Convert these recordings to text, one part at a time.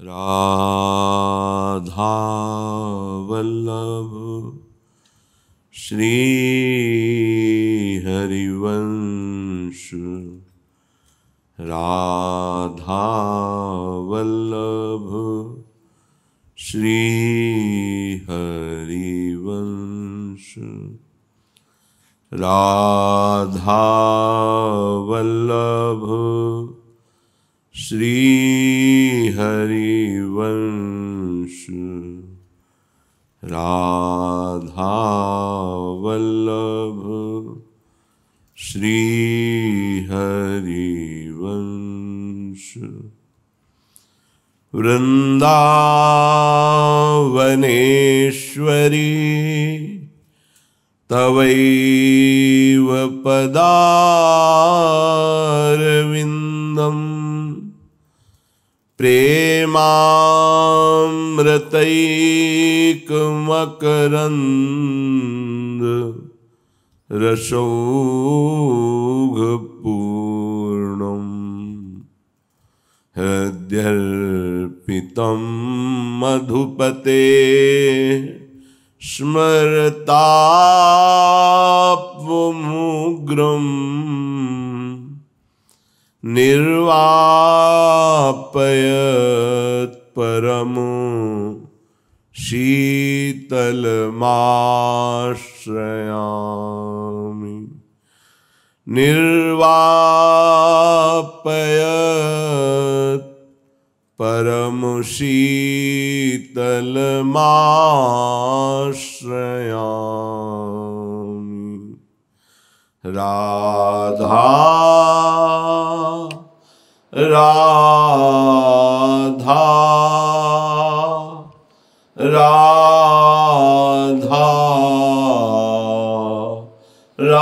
राधा वल्लभ श्री हरिवंश राधा वल्लभ श्री हरिवंश राधा वल्लभ श्री हरिवंश राधा वल्लभ श्री हरिवंश। वृंदावनेश्वरी तवैव पदारविन्दम् प्रेमामृतैकमकरन्द रसौघपूर्णम् हृद्यर्पितं मधुपते स्मरतापमुग्रम् निर्वापयत् परमो शीतलमाश्रयामि निर्वापयत् परमो शीतलमाश्रयामि। राधा राधा राधा राधा राधा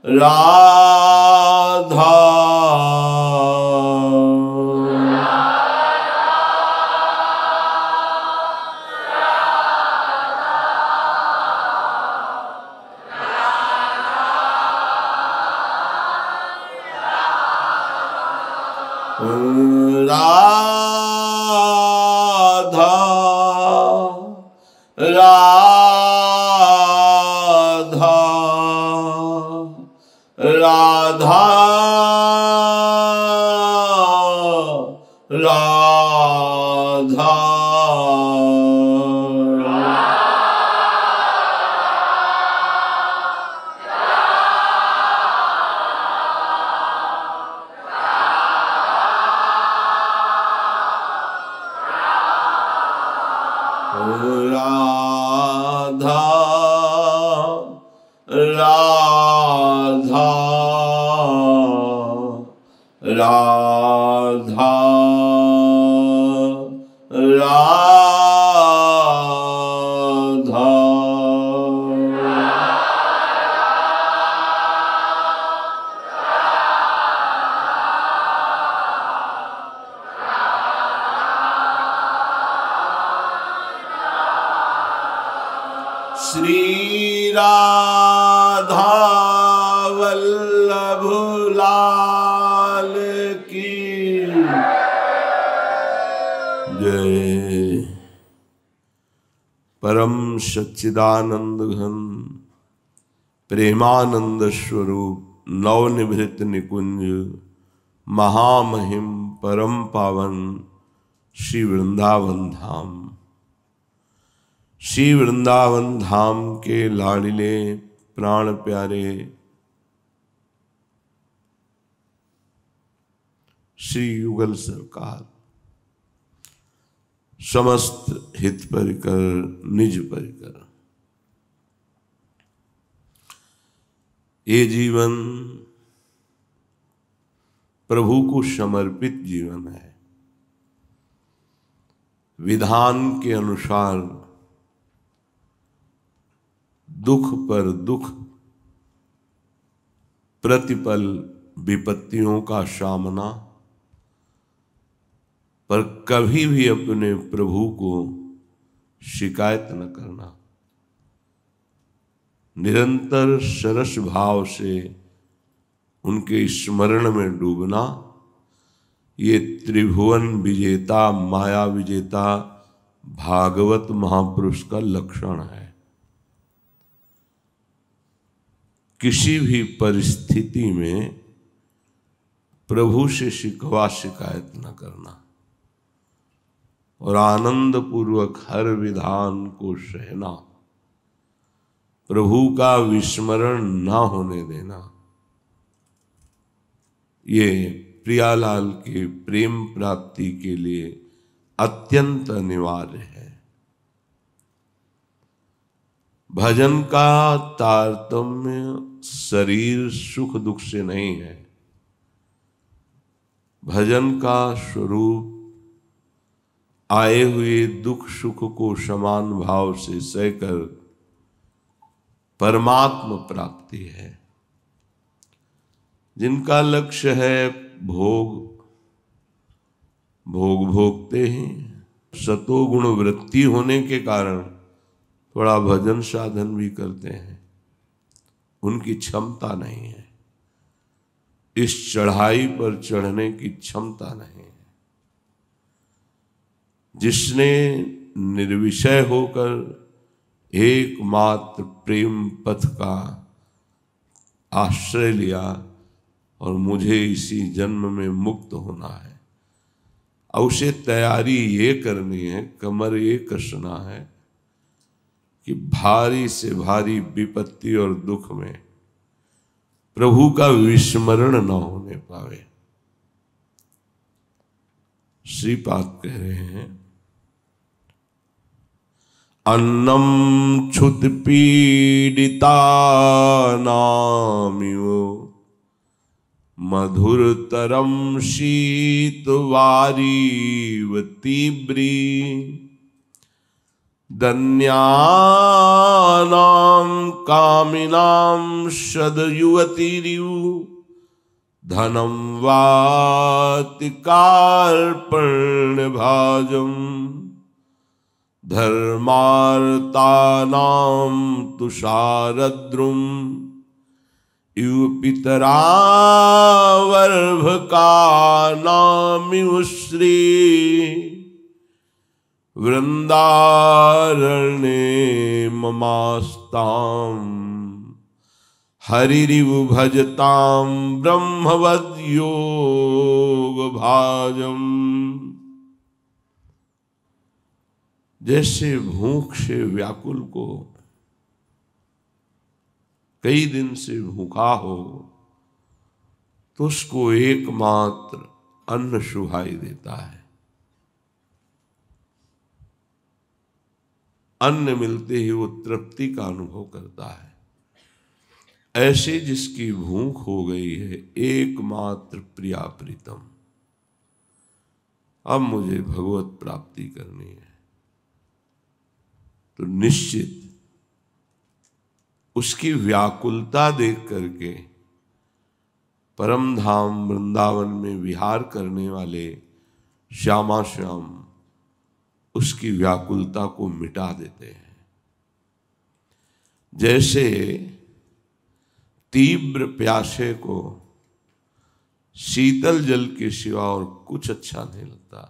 राधा राधा राधा राधा राधा राधा राधा श्री राधा वल्लभ लाल की जय। परम सच्चिदानंद घन प्रेमानंद स्वरूप नवनिभृत निकुंज महामहिम परम पावन श्री वृंदावन धाम। श्री वृंदावन धाम के लाडिले प्राण प्यारे श्री युगल सरकार समस्त हित परिकर निज परिकर ये जीवन प्रभु को समर्पित जीवन है। विधान के अनुसार दुख पर दुख, प्रतिपल विपत्तियों का सामना, पर कभी भी अपने प्रभु को शिकायत न करना। निरंतर सरस भाव से उनके स्मरण में डूबना, ये त्रिभुवन विजेता, माया विजेता भागवत महापुरुष का लक्षण है। किसी भी परिस्थिति में प्रभु से शिकवा शिकायत न करना और आनंद पूर्वक हर विधान को सहना, प्रभु का विस्मरण ना होने देना, ये प्रियालाल के प्रेम प्राप्ति के लिए अत्यंत अनिवार्य है। भजन का तारतम्य शरीर सुख दुख से नहीं है। भजन का स्वरूप आए हुए दुख सुख को समान भाव से सहकर परमात्म प्राप्ति है। जिनका लक्ष्य है भोग, भोग भोगते हैं। सतोगुण वृत्ति होने के कारण थोड़ा भजन साधन भी करते हैं, उनकी क्षमता नहीं है, इस चढ़ाई पर चढ़ने की क्षमता नहीं है। जिसने निर्विषय होकर एकमात्र प्रेम पथ का आश्रय लिया और मुझे इसी जन्म में मुक्त होना है, और उसे तैयारी ये करनी है, कमर ये कसना है कि भारी से भारी विपत्ति और दुख में प्रभु का विस्मरण न होने पावे। श्रीपाद कह रहे हैं, अन्नम क्षुत पीड़िता नामिव मधुरतरम शीत वारीव तीव्री धन्यानां कामिनां सदयुवतिरिव धनं वाति कार्पण्यभाजं धर्मार्तानां तुषारद्रुम इव पितरावर्भकानामिव श्री वृंदारण्ये ममास्तां हरिरिव भजतां ब्रह्मवद् योग भाजम। जैसे भूख से व्याकुल को कई दिन से भूखा हो तो उसको एकमात्र अन्न सुहाई देता है। अन्न मिलते ही वो तृप्ति का अनुभव करता है। ऐसे जिसकी भूख हो गई है एकमात्र प्रिया प्रीतम, अब मुझे भगवत प्राप्ति करनी है, तो निश्चित उसकी व्याकुलता देख करके परम धाम वृंदावन में विहार करने वाले श्यामा श्याम उसकी व्याकुलता को मिटा देते हैं। जैसे तीव्र प्यासे को शीतल जल के सिवा और कुछ अच्छा नहीं लगता।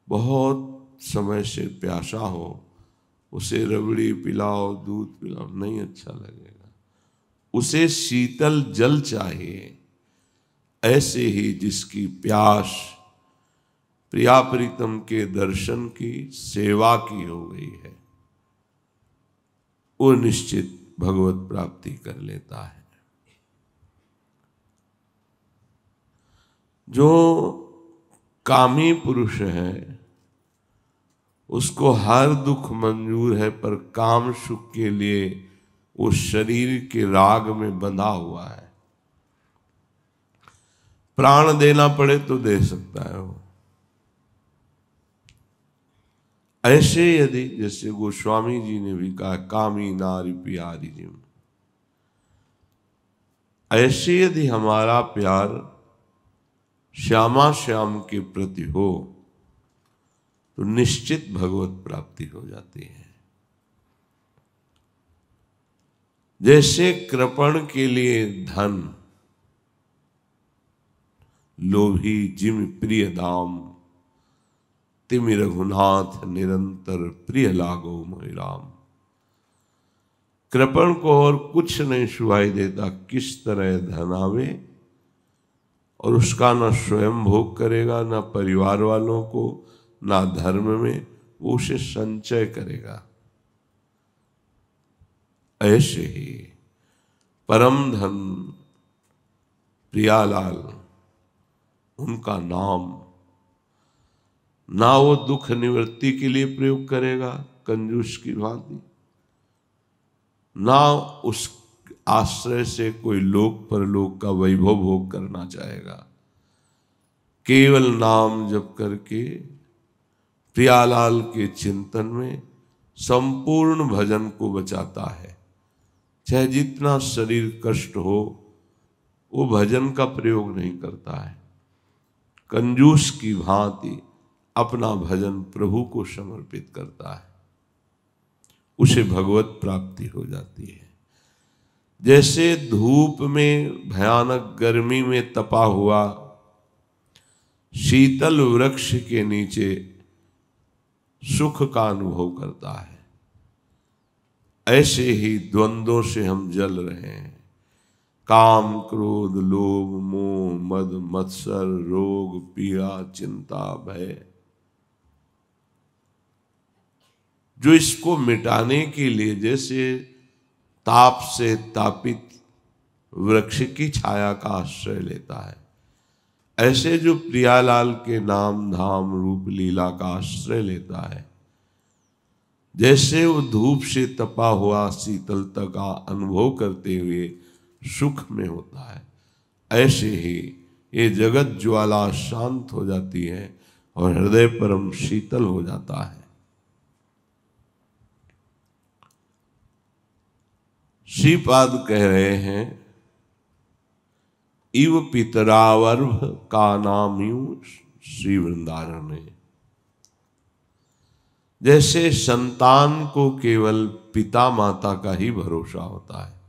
बहुत समय से प्यासा हो, उसे रबड़ी पिलाओ, दूध पिलाओ, नहीं अच्छा लगेगा, उसे शीतल जल चाहिए। ऐसे ही जिसकी प्यास प्रिया प्रीतम के दर्शन की, सेवा की हो गई है, वो निश्चित भगवत प्राप्ति कर लेता है। जो कामी पुरुष है उसको हर दुख मंजूर है, पर काम सुख के लिए वो शरीर के राग में बंधा हुआ है। प्राण देना पड़े तो दे सकता है वो। ऐसे यदि, जैसे गोस्वामी जी ने भी कहा, कामी नारी प्यारी जिम, ऐसे यदि हमारा प्यार श्यामा श्याम के प्रति हो तो निश्चित भगवत प्राप्ति हो जाती है। जैसे कृपण के लिए धन, लोभी जिम प्रिय दाम, तिमि रघुनाथ निरंतर प्रिय लागो मोहि राम। कृपण को और कुछ नहीं सुहाई देता किस तरह धन आवे और उसका न स्वयं भोग करेगा, न परिवार वालों को, ना धर्म में, वो उसे संचय करेगा। ऐसे ही परम धन प्रियालाल, उनका नाम ना वो दुख निवृत्ति के लिए प्रयोग करेगा कंजूस की भांति, ना उस आश्रय से कोई लोक परलोक का वैभव भोग करना चाहेगा। केवल नाम जप करके प्रियालाल के चिंतन में संपूर्ण भजन को बचाता है। चाहे जितना शरीर कष्ट हो, वो भजन का प्रयोग नहीं करता है। कंजूस की भांति अपना भजन प्रभु को समर्पित करता है, उसे भगवत प्राप्ति हो जाती है। जैसे धूप में, भयानक गर्मी में तपा हुआ शीतल वृक्ष के नीचे सुख का अनुभव करता है, ऐसे ही द्वंद्वों से हम जल रहे हैं। काम, क्रोध, लोभ, मोह, मद, मत्सर, रोग, पीड़ा, चिंता, भय, जो इसको मिटाने के लिए जैसे ताप से तापित वृक्ष की छाया का आश्रय लेता है, ऐसे जो प्रियालाल के नाम धाम रूप लीला का आश्रय लेता है, जैसे वो धूप से तपा हुआ शीतलता का अनुभव करते हुए सुख में होता है, ऐसे ही ये जगत ज्वाला शांत हो जाती है और हृदय परम शीतल हो जाता है। श्रीपाद कह रहे हैं, इव पितरावर्भ का नाम यू श्री वृंदारण्य। जैसे संतान को केवल पिता माता का ही भरोसा होता है,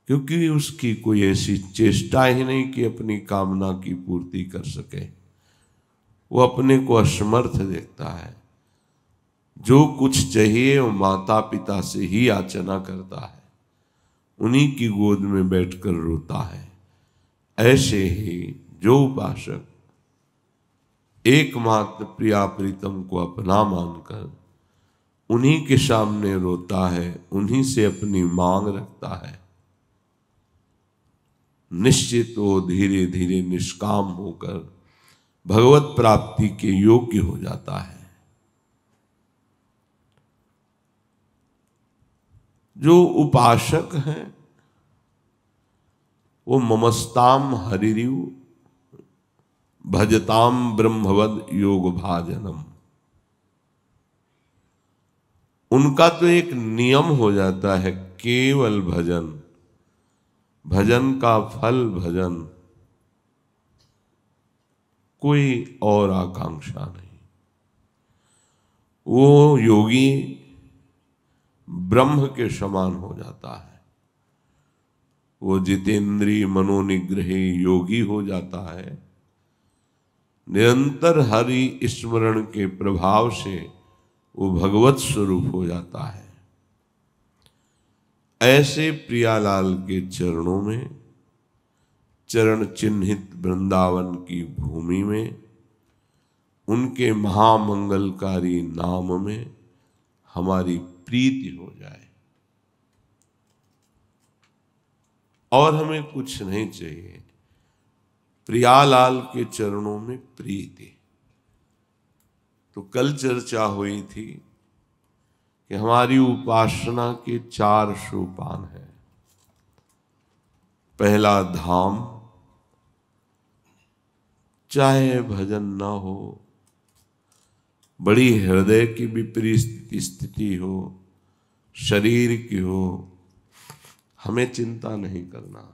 क्योंकि उसकी कोई ऐसी चेष्टा ही नहीं कि अपनी कामना की पूर्ति कर सके। वो अपने को असमर्थ देखता है, जो कुछ चाहिए वो माता पिता से ही याचना करता है, उन्हीं की गोद में बैठकर रोता है। ऐसे ही जो उपासक एकमात्र प्रिया प्रीतम को अपना मानकर उन्हीं के सामने रोता है, उन्हीं से अपनी मांग रखता है, निश्चित वो धीरे धीरे निष्काम होकर भगवत प्राप्ति के योग्य हो जाता है। जो उपासक हैं वो ममस्ताम हरिरिव भजताम ब्रह्मवद योग भाजनम, उनका तो एक नियम हो जाता है केवल भजन, भजन का फल भजन, कोई और आकांक्षा नहीं। वो योगी ब्रह्म के समान हो जाता है, वो जितेंद्रिय मनोनिग्रही योगी हो जाता है। निरंतर हरि स्मरण के प्रभाव से वो भगवत स्वरूप हो जाता है। ऐसे प्रियालाल के चरणों में, चरण चिन्हित वृंदावन की भूमि में, उनके महामंगलकारी नाम में हमारी प्रीति हो जाए और हमें कुछ नहीं चाहिए। प्रियालाल के चरणों में प्रीति। तो कल चर्चा हुई थी कि हमारी उपासना के 4 सोपान हैं। पहला धाम, चाहे भजन ना हो, बड़ी हृदय की विपरीत स्थिति हो, शरीर की हो, हमें चिंता नहीं करना।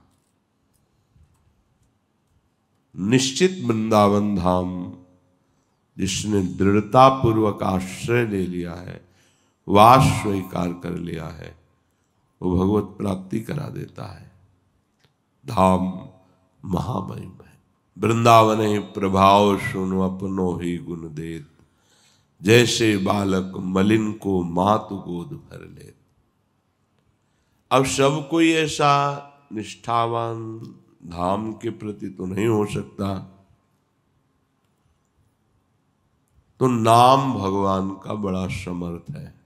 निश्चित वृंदावन धाम जिसने दृढ़ता पूर्वक आश्रय ले लिया है, वास स्वीकार कर लिया है, वो भगवत प्राप्ति करा देता है। धाम महामहिम है। वृंदावन प्रभाव सुनो अपनो ही गुण देत, जैसे बालक मलिन को मातु गोद भर ले। अब सब कोई ऐसा निष्ठावान धाम के प्रति तो नहीं हो सकता, तो नाम भगवान का बड़ा समर्थ है।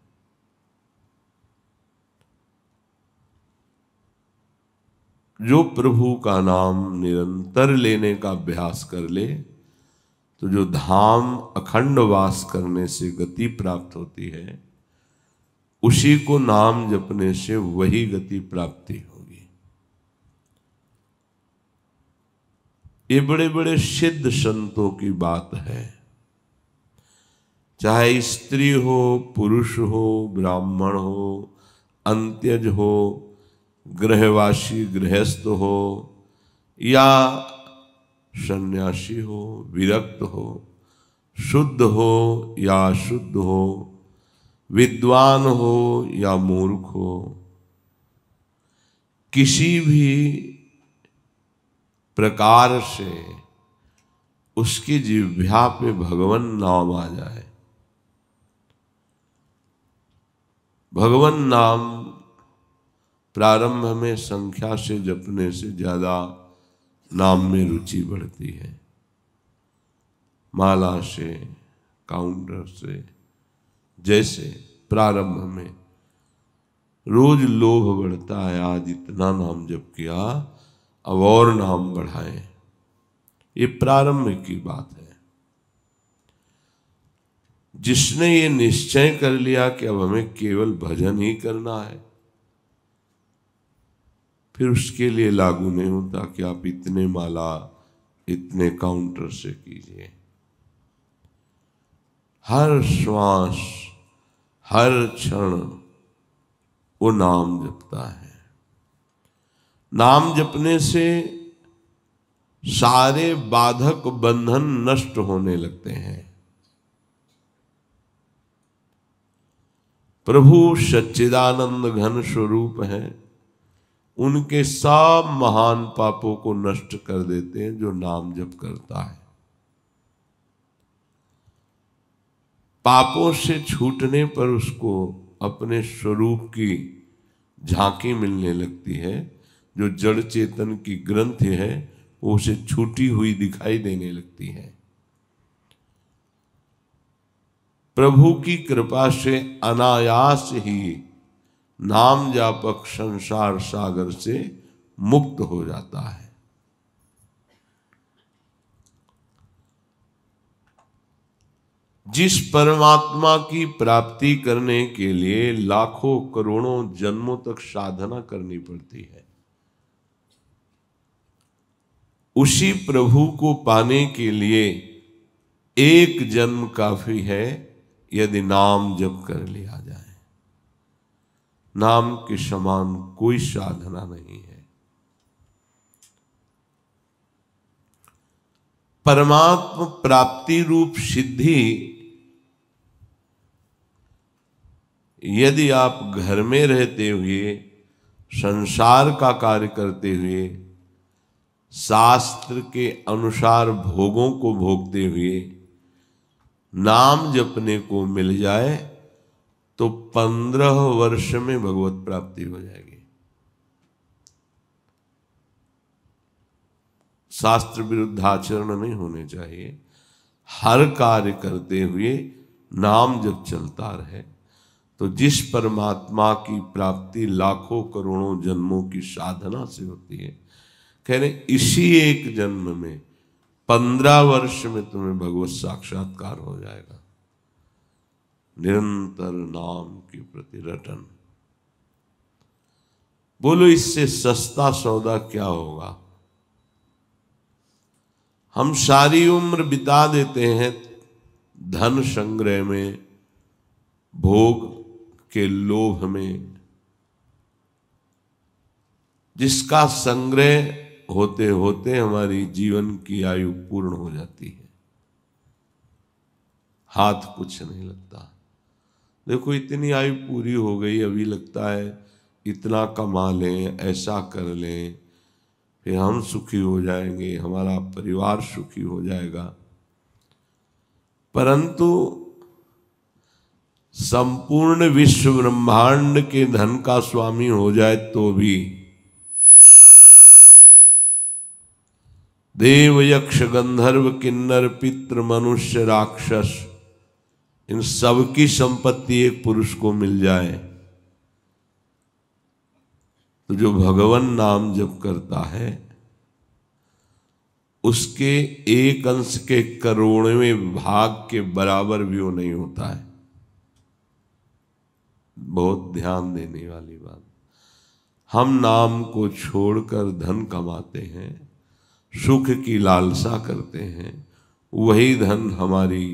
जो प्रभु का नाम निरंतर लेने का अभ्यास कर ले, तो जो धाम अखंड वास करने से गति प्राप्त होती है, उसी को नाम जपने से वही गति प्राप्ति होगी। ये बड़े बड़े सिद्ध संतों की बात है, चाहे स्त्री हो, पुरुष हो, ब्राह्मण हो, अंत्यज हो, गृहवासी गृहस्थ हो, या सन्यासी हो, विरक्त हो, शुद्ध हो या अशुद्ध हो, विद्वान हो या मूर्ख हो, किसी भी प्रकार से उसकी जिह्वा पे भगवान नाम आ जाए, भगवान नाम प्रारंभ में संख्या से जपने से ज्यादा नाम में रुचि बढ़ती है। माला से, काउंटर से, जैसे प्रारंभ में रोज लोभ बढ़ता है, आज इतना नाम जप किया, अब और नाम बढ़ाएं, ये प्रारंभ की बात है। जिसने ये निश्चय कर लिया कि अब हमें केवल भजन ही करना है, फिर उसके लिए लागू नहीं होता कि आप इतने माला इतने काउंटर से कीजिए। हर श्वास, हर क्षण वो नाम जपता है। नाम जपने से सारे बाधक बंधन नष्ट होने लगते हैं। प्रभु सच्चिदानंद घन स्वरूप है, उनके सब महान पापों को नष्ट कर देते हैं जो नाम जप करता है। पापों से छूटने पर उसको अपने स्वरूप की झांकी मिलने लगती है। जो जड़ चेतन की ग्रंथि है वो उसे छूटी हुई दिखाई देने लगती है। प्रभु की कृपा से अनायास ही नाम जापक संसार सागर से मुक्त हो जाता है। जिस परमात्मा की प्राप्ति करने के लिए लाखों करोड़ों जन्मों तक साधना करनी पड़ती है, उसी प्रभु को पाने के लिए एक जन्म काफी है, यदि नाम जप कर लिया जाए। नाम के समान कोई साधना नहीं है। परमात्मा प्राप्ति रूप सिद्धि यदि आप घर में रहते हुए, संसार का कार्य करते हुए, शास्त्र के अनुसार भोगों को भोगते हुए नाम जपने को मिल जाए तो 15 वर्ष में भगवत प्राप्ति हो जाएगी। शास्त्र विरुद्ध आचरण नहीं होने चाहिए। हर कार्य करते हुए नाम जब चलता रहे तो जिस परमात्मा की प्राप्ति लाखों करोड़ों जन्मों की साधना से होती है, कह रहे इसी एक जन्म में 15 वर्ष में तुम्हें भगवत साक्षात्कार हो जाएगा। निरंतर नाम के प्रति रटन। बोलो इससे सस्ता सौदा क्या होगा? हम सारी उम्र बिता देते हैं धन संग्रह में, भोग के लोभ में, जिसका संग्रह होते होते हमारी जीवन की आयु पूर्ण हो जाती है, हाथ कुछ नहीं लगता। देखो इतनी आयु पूरी हो गई, अभी लगता है इतना कमा लें, ऐसा कर लें, फिर हम सुखी हो जाएंगे, हमारा परिवार सुखी हो जाएगा। परंतु संपूर्ण विश्व ब्रह्मांड के धन का स्वामी हो जाए तो भी देव यक्ष गंधर्व किन्नर पितृ मनुष्य राक्षस, इन सब की संपत्ति एक पुरुष को मिल जाए तो जो भगवान नाम जप करता है उसके एक अंश के करोड़वें भाग के बराबर भी वो नहीं होता है। बहुत ध्यान देने वाली बात। हम नाम को छोड़कर धन कमाते हैं, सुख की लालसा करते हैं, वही धन हमारी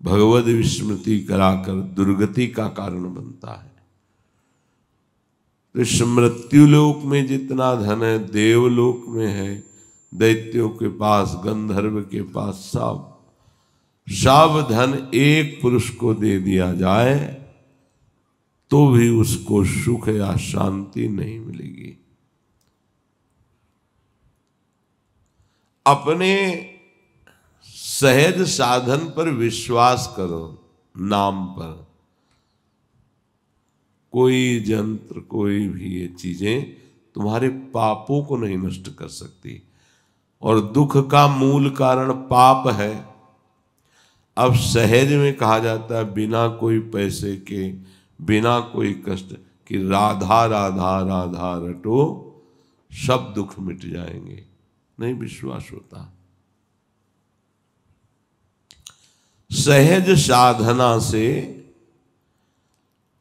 भगवद विस्मृति कराकर दुर्गति का कारण बनता है। तो इस मृत्यु लोक में जितना धन है देवलोक में है, दैत्यों के पास, गंधर्व के पास, सब धन एक पुरुष को दे दिया जाए तो भी उसको सुख या शांति नहीं मिलेगी। अपने सहज साधन पर विश्वास करो, नाम पर। कोई यंत्र, कोई भी ये चीजें तुम्हारे पापों को नहीं नष्ट कर सकती, और दुख का मूल कारण पाप है। अब सहज में कहा जाता है बिना कोई पैसे के, बिना कोई कष्ट कि राधा राधा राधा रटो सब दुख मिट जाएंगे, नहीं विश्वास होता। सहज साधना से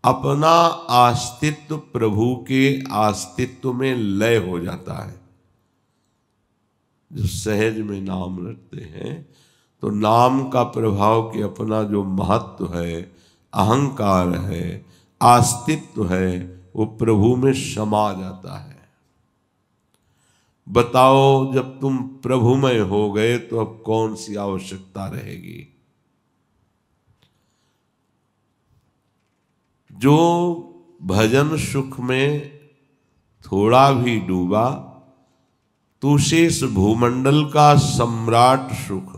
अपना अस्तित्व प्रभु के अस्तित्व में लय हो जाता है। जो सहज में नाम रटते हैं तो नाम का प्रभाव के अपना जो महत्व है, अहंकार है, अस्तित्व है, वो प्रभु में समा जाता है। बताओ जब तुम प्रभुमय हो गए तो अब कौन सी आवश्यकता रहेगी। जो भजन सुख में थोड़ा भी डूबा तो शेष भूमंडल का सम्राट सुख,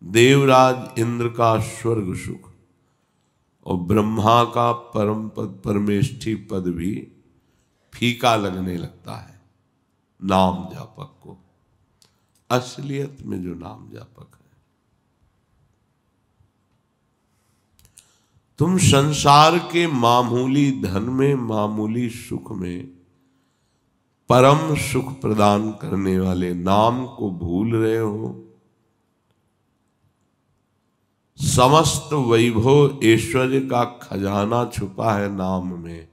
देवराज इंद्र का स्वर्ग सुख और ब्रह्मा का परम पद, परमेष्ठी पद भी फीका लगने लगता है नाम जापक को। असलियत में जो नाम जापक है, तुम संसार के मामूली धन में, मामूली सुख में परम सुख प्रदान करने वाले नाम को भूल रहे हो। समस्त वैभव ऐश्वर्य का खजाना छुपा है नाम में।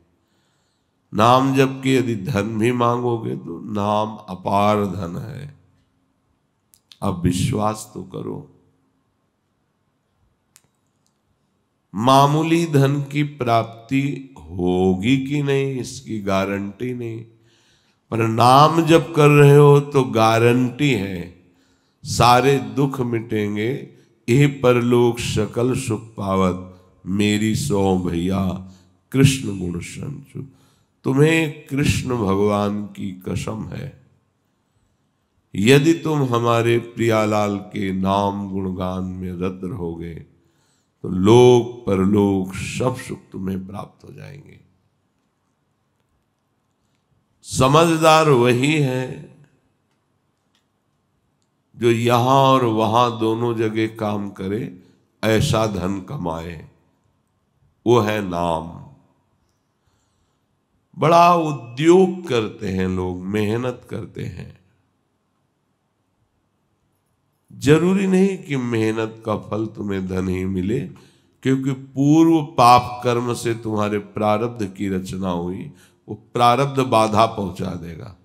नाम जबकि यदि धन भी मांगोगे तो नाम अपार धन है। अब विश्वास तो करो। मामूली धन की प्राप्ति होगी कि नहीं इसकी गारंटी नहीं, पर नाम जब कर रहे हो तो गारंटी है सारे दुख मिटेंगे। ये परलोक सकल सुख पावत मेरी सो भैया कृष्ण गुण संचु। तुम्हें कृष्ण भगवान की कसम है, यदि तुम हमारे प्रियालाल के नाम गुणगान में रत रहोगे तो लोक परलोक सब सुख तुम्हें प्राप्त हो जाएंगे। समझदार वही है जो यहां और वहां दोनों जगह काम करे, ऐसा धन कमाए, वो है नाम। बड़ा उद्योग करते हैं लोग, मेहनत करते हैं। जरूरी नहीं कि मेहनत का फल तुम्हें धन ही मिले, क्योंकि पूर्व पाप कर्म से तुम्हारे प्रारब्ध की रचना हुई, वो प्रारब्ध बाधा पहुंचा देगा।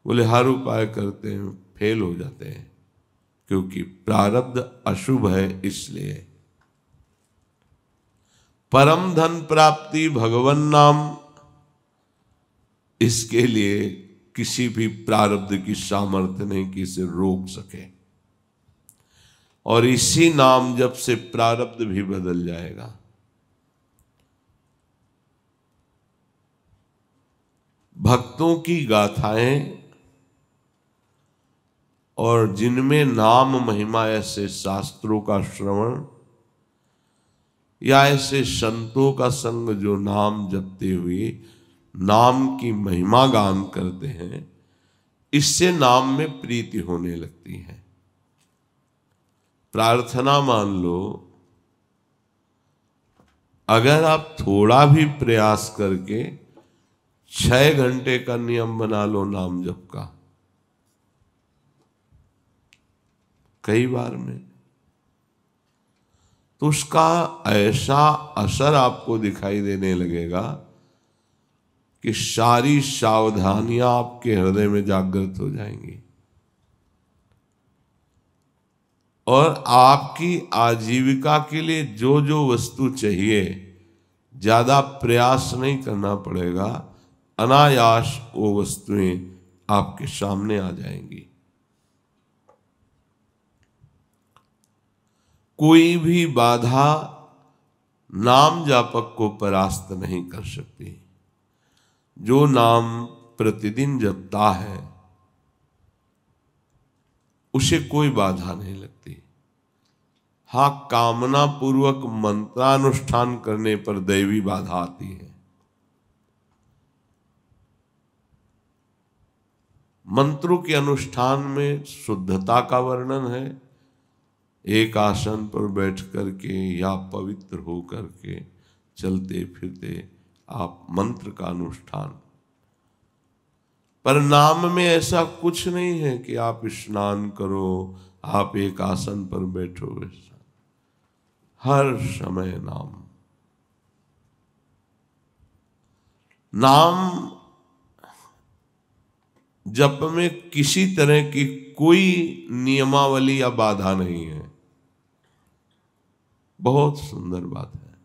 बोले हर उपाय करते हैं फेल हो जाते हैं, क्योंकि प्रारब्ध अशुभ है। इसलिए परम धन प्राप्ति भगवन नाम, इसके लिए किसी भी प्रारब्ध की सामर्थ्य नहीं कि इसे रोक सके। और इसी नाम जप से प्रारब्ध भी बदल जाएगा। भक्तों की गाथाएं और जिनमें नाम महिमा, ऐसे शास्त्रों का श्रवण या ऐसे संतों का संग जो नाम जपते हुए नाम की महिमा गान करते हैं, इससे नाम में प्रीति होने लगती है। प्रार्थना मान लो, अगर आप थोड़ा भी प्रयास करके 6 घंटे का नियम बना लो नाम जप का, कई बार में, तो उसका ऐसा असर आपको दिखाई देने लगेगा कि सारी सावधानियां आपके हृदय में जागृत हो जाएंगी और आपकी आजीविका के लिए जो जो वस्तु चाहिए, ज्यादा प्रयास नहीं करना पड़ेगा, अनायास वो वस्तुएं आपके सामने आ जाएंगी। कोई भी बाधा नाम जापक को परास्त नहीं कर सकती। जो नाम प्रतिदिन जपता है उसे कोई बाधा नहीं लगती। हाँ, कामना पूर्वक मंत्रानुष्ठान करने पर दैवी बाधा आती है। मंत्रों के अनुष्ठान में शुद्धता का वर्णन है। एक आसन पर बैठ करके या पवित्र हो करके चलते फिरते आप मंत्र का अनुष्ठान। पर नाम में ऐसा कुछ नहीं है कि आप स्नान करो, आप एक आसन पर बैठो। हर समय नाम जप में किसी तरह की कोई नियमावली या बाधा नहीं है। बहुत सुंदर बात है।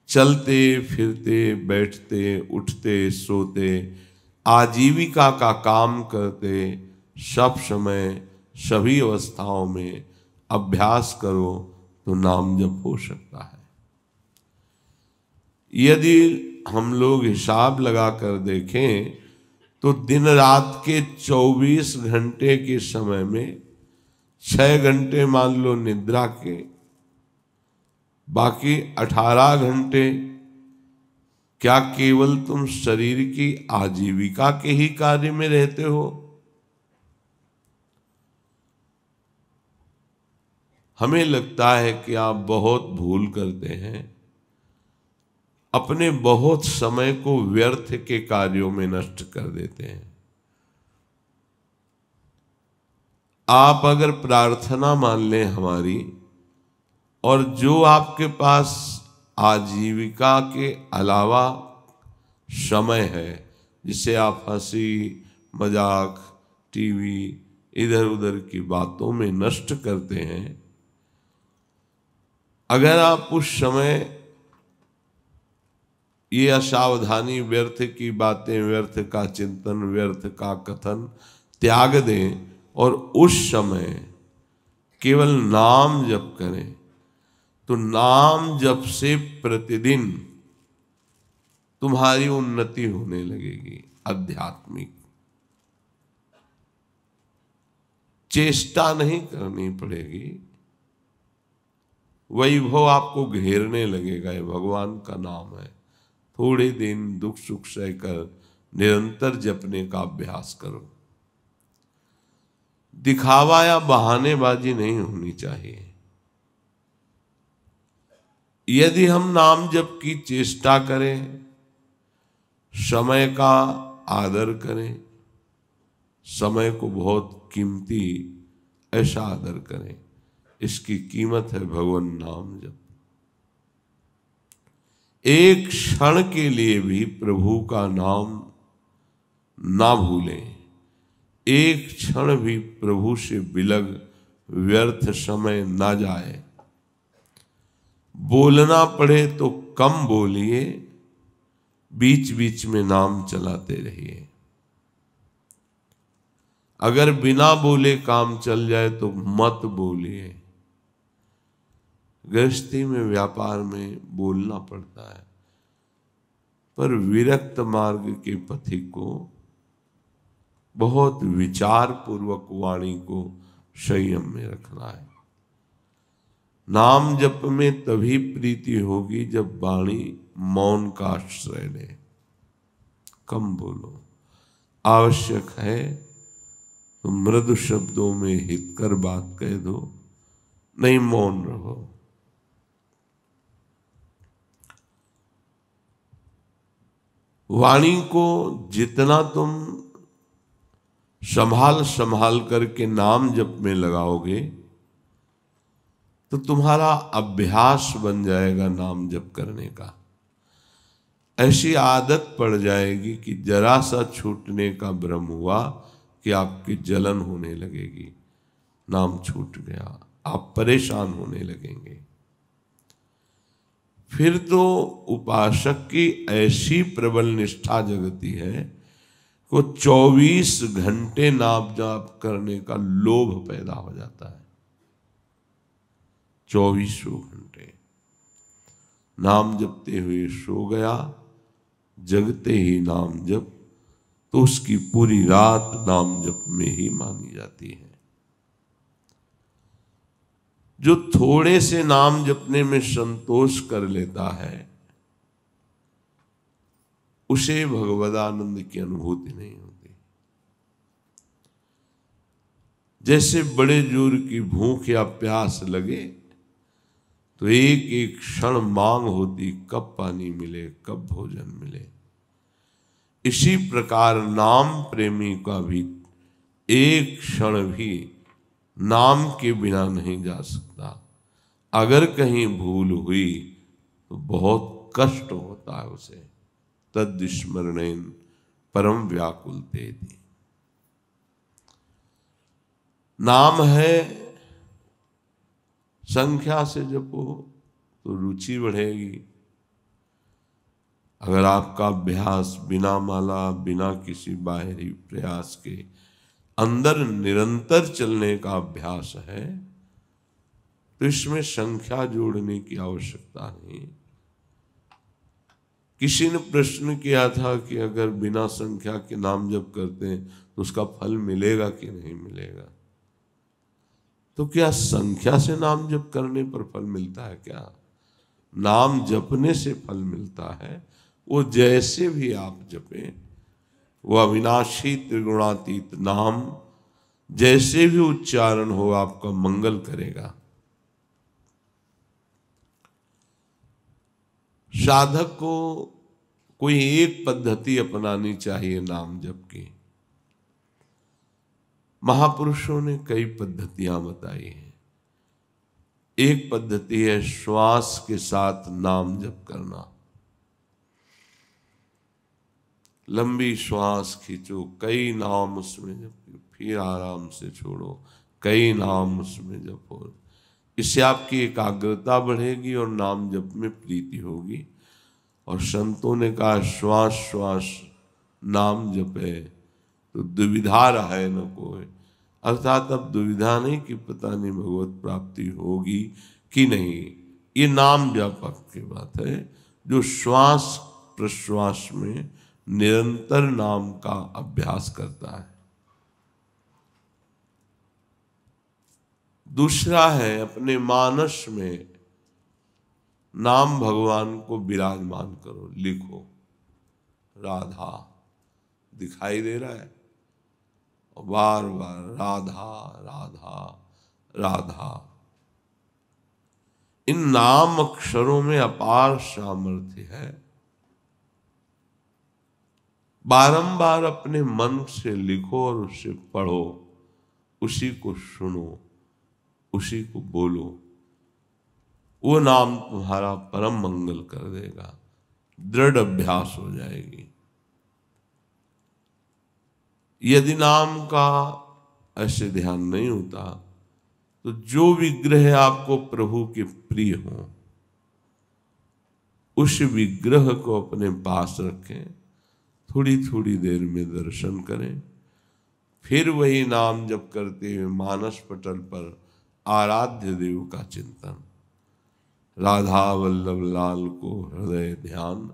चलते फिरते, बैठते, उठते, सोते, आजीविका का काम करते, सब समय सभी अवस्थाओं में अभ्यास करो तो नाम जप हो सकता है। यदि हम लोग हिसाब लगा कर देखें तो दिन रात के 24 घंटे के समय में 6 घंटे मान लो निद्रा के, बाकी 18 घंटे क्या केवल तुम शरीर की आजीविका के ही कार्य में रहते हो? हमें लगता है कि आप बहुत भूल करते हैं, अपने बहुत समय को व्यर्थ के कार्यों में नष्ट कर देते हैं। आप अगर प्रार्थना मान लें हमारी, और जो आपके पास आजीविका के अलावा समय है, जिसे आप हंसी मजाक, टीवी, इधर उधर की बातों में नष्ट करते हैं, अगर आप उस समय ये असावधानी, व्यर्थ की बातें, व्यर्थ का चिंतन, व्यर्थ का कथन त्याग दें और उस समय केवल नाम जप करें, तो नाम जप से प्रतिदिन तुम्हारी उन्नति होने लगेगी। आध्यात्मिक चेष्टा नहीं करनी पड़ेगी, वैभव आपको घेरने लगेगा। ये भगवान का नाम है। थोड़े दिन दुख सुख सहकर निरंतर जपने का अभ्यास करो। दिखावा या बहानेबाजी नहीं होनी चाहिए। यदि हम नाम जप की चेष्टा करें, समय का आदर करें, समय को बहुत कीमती ऐसा आदर करें, इसकी कीमत है भगवान नाम जप। एक क्षण के लिए भी प्रभु का नाम ना भूलें, एक क्षण भी प्रभु से बिलग व्यर्थ समय ना जाए। बोलना पड़े तो कम बोलिए, बीच बीच में नाम चलाते रहिए। अगर बिना बोले काम चल जाए तो मत बोलिए। गृहस्थी में, व्यापार में बोलना पड़ता है, पर विरक्त मार्ग के पथिक को बहुत विचार पूर्वक वाणी को संयम में रखना है। नाम जप में तभी प्रीति होगी जब वाणी मौन का आश्रय ले। कम बोलो, आवश्यक है तो मृदु शब्दों में हितकर बात कह दो, नहीं मौन रहो। वाणी को जितना तुम संभाल संभाल करके नाम जप में लगाओगे तो तुम्हारा अभ्यास बन जाएगा नाम जप करने का। ऐसी आदत पड़ जाएगी कि जरा सा छूटने का भ्रम हुआ कि आपकी जलन होने लगेगी, नाम छूट गया, आप परेशान होने लगेंगे। फिर तो उपासक की ऐसी प्रबल निष्ठा जगती है को 24 घंटे नाम जाप करने का लोभ पैदा हो जाता है। 24 घंटे नाम जपते हुए सो गया, जगते ही नाम जप, तो उसकी पूरी रात नाम जप में ही मानी जाती है। जो थोड़े से नाम जपने में संतोष कर लेता है उसे भगवदानंद की अनुभूति नहीं होती। जैसे बड़े जोर की भूख या प्यास लगे तो एक एक क्षण मांग होती, कब पानी मिले, कब भोजन मिले। इसी प्रकार नाम प्रेमी का भी एक क्षण भी नाम के बिना नहीं जा सकता। अगर कहीं भूल हुई तो बहुत कष्ट होता है उसे। तद स्मरणेन परम व्याकुल तेति। नाम है, संख्या से जपो तो रुचि बढ़ेगी। अगर आपका अभ्यास बिना माला, बिना किसी बाहरी प्रयास के अंदर निरंतर चलने का अभ्यास है तो इसमें संख्या जोड़ने की आवश्यकता नहीं। किसी ने प्रश्न किया था कि अगर बिना संख्या के नाम जप करते हैं तो उसका फल मिलेगा कि नहीं मिलेगा। तो क्या संख्या से नाम जप करने पर फल मिलता है क्या? नाम जपने से फल मिलता है। वो जैसे भी आप जपें, वो अविनाशी त्रिगुणातीत नाम जैसे भी उच्चारण हो आपका मंगल करेगा। साधक को कोई एक पद्धति अपनानी चाहिए नाम जप की। महापुरुषों ने कई पद्धतियां बताई हैं। एक पद्धति है श्वास के साथ नाम जप करना। लंबी श्वास खींचो, कई नाम उसमें जपो, फिर आराम से छोड़ो, कई नाम उसमें जपो। इससे आपकी एकाग्रता बढ़ेगी और नाम जप में प्रीति होगी। और संतों ने कहा श्वास श्वास नाम जपे तो दुविधा रहे न कोई। अर्थात अब दुविधा नहीं कि पता नहीं भगवत प्राप्ति होगी कि नहीं। ये नाम जप की बात है जो श्वास प्रश्वास में निरंतर नाम का अभ्यास करता है। दूसरा है अपने मानस में नाम भगवान को विराजमान करो, लिखो। राधा दिखाई दे रहा है और बार बार राधा राधा राधा। इन नाम अक्षरों में अपार सामर्थ्य है। बारंबार अपने मन से लिखो और उसे पढ़ो, उसी को सुनो, उसी को बोलो। वो नाम तुम्हारा परम मंगल कर देगा, दृढ़ अभ्यास हो जाएगी। यदि नाम का ऐसे ध्यान नहीं होता तो जो विग्रह आपको प्रभु के प्रिय हो उस विग्रह को अपने पास रखें, थोड़ी थोड़ी देर में दर्शन करें, फिर वही नाम जप करते हुए मानस पटल पर आराध्य देव का चिंतन, राधा वल्लभ लाल को हृदय ध्यान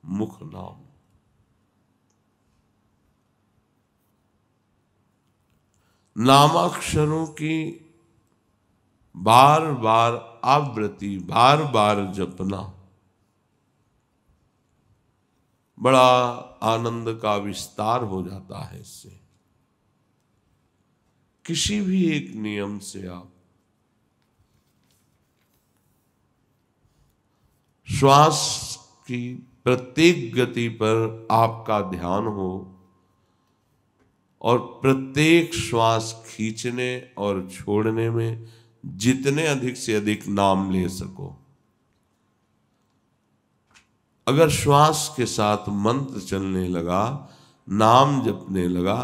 मुख नाम। नामाक्षरों की बार बार आवृत्ति, बार बार जपना बड़ा आनंद का विस्तार हो जाता है। इससे किसी भी एक नियम से आप श्वास की प्रत्येक गति पर आपका ध्यान हो और प्रत्येक श्वास खींचने और छोड़ने में जितने अधिक से अधिक नाम ले सको। अगर श्वास के साथ मंत्र चलने लगा, नाम जपने लगा,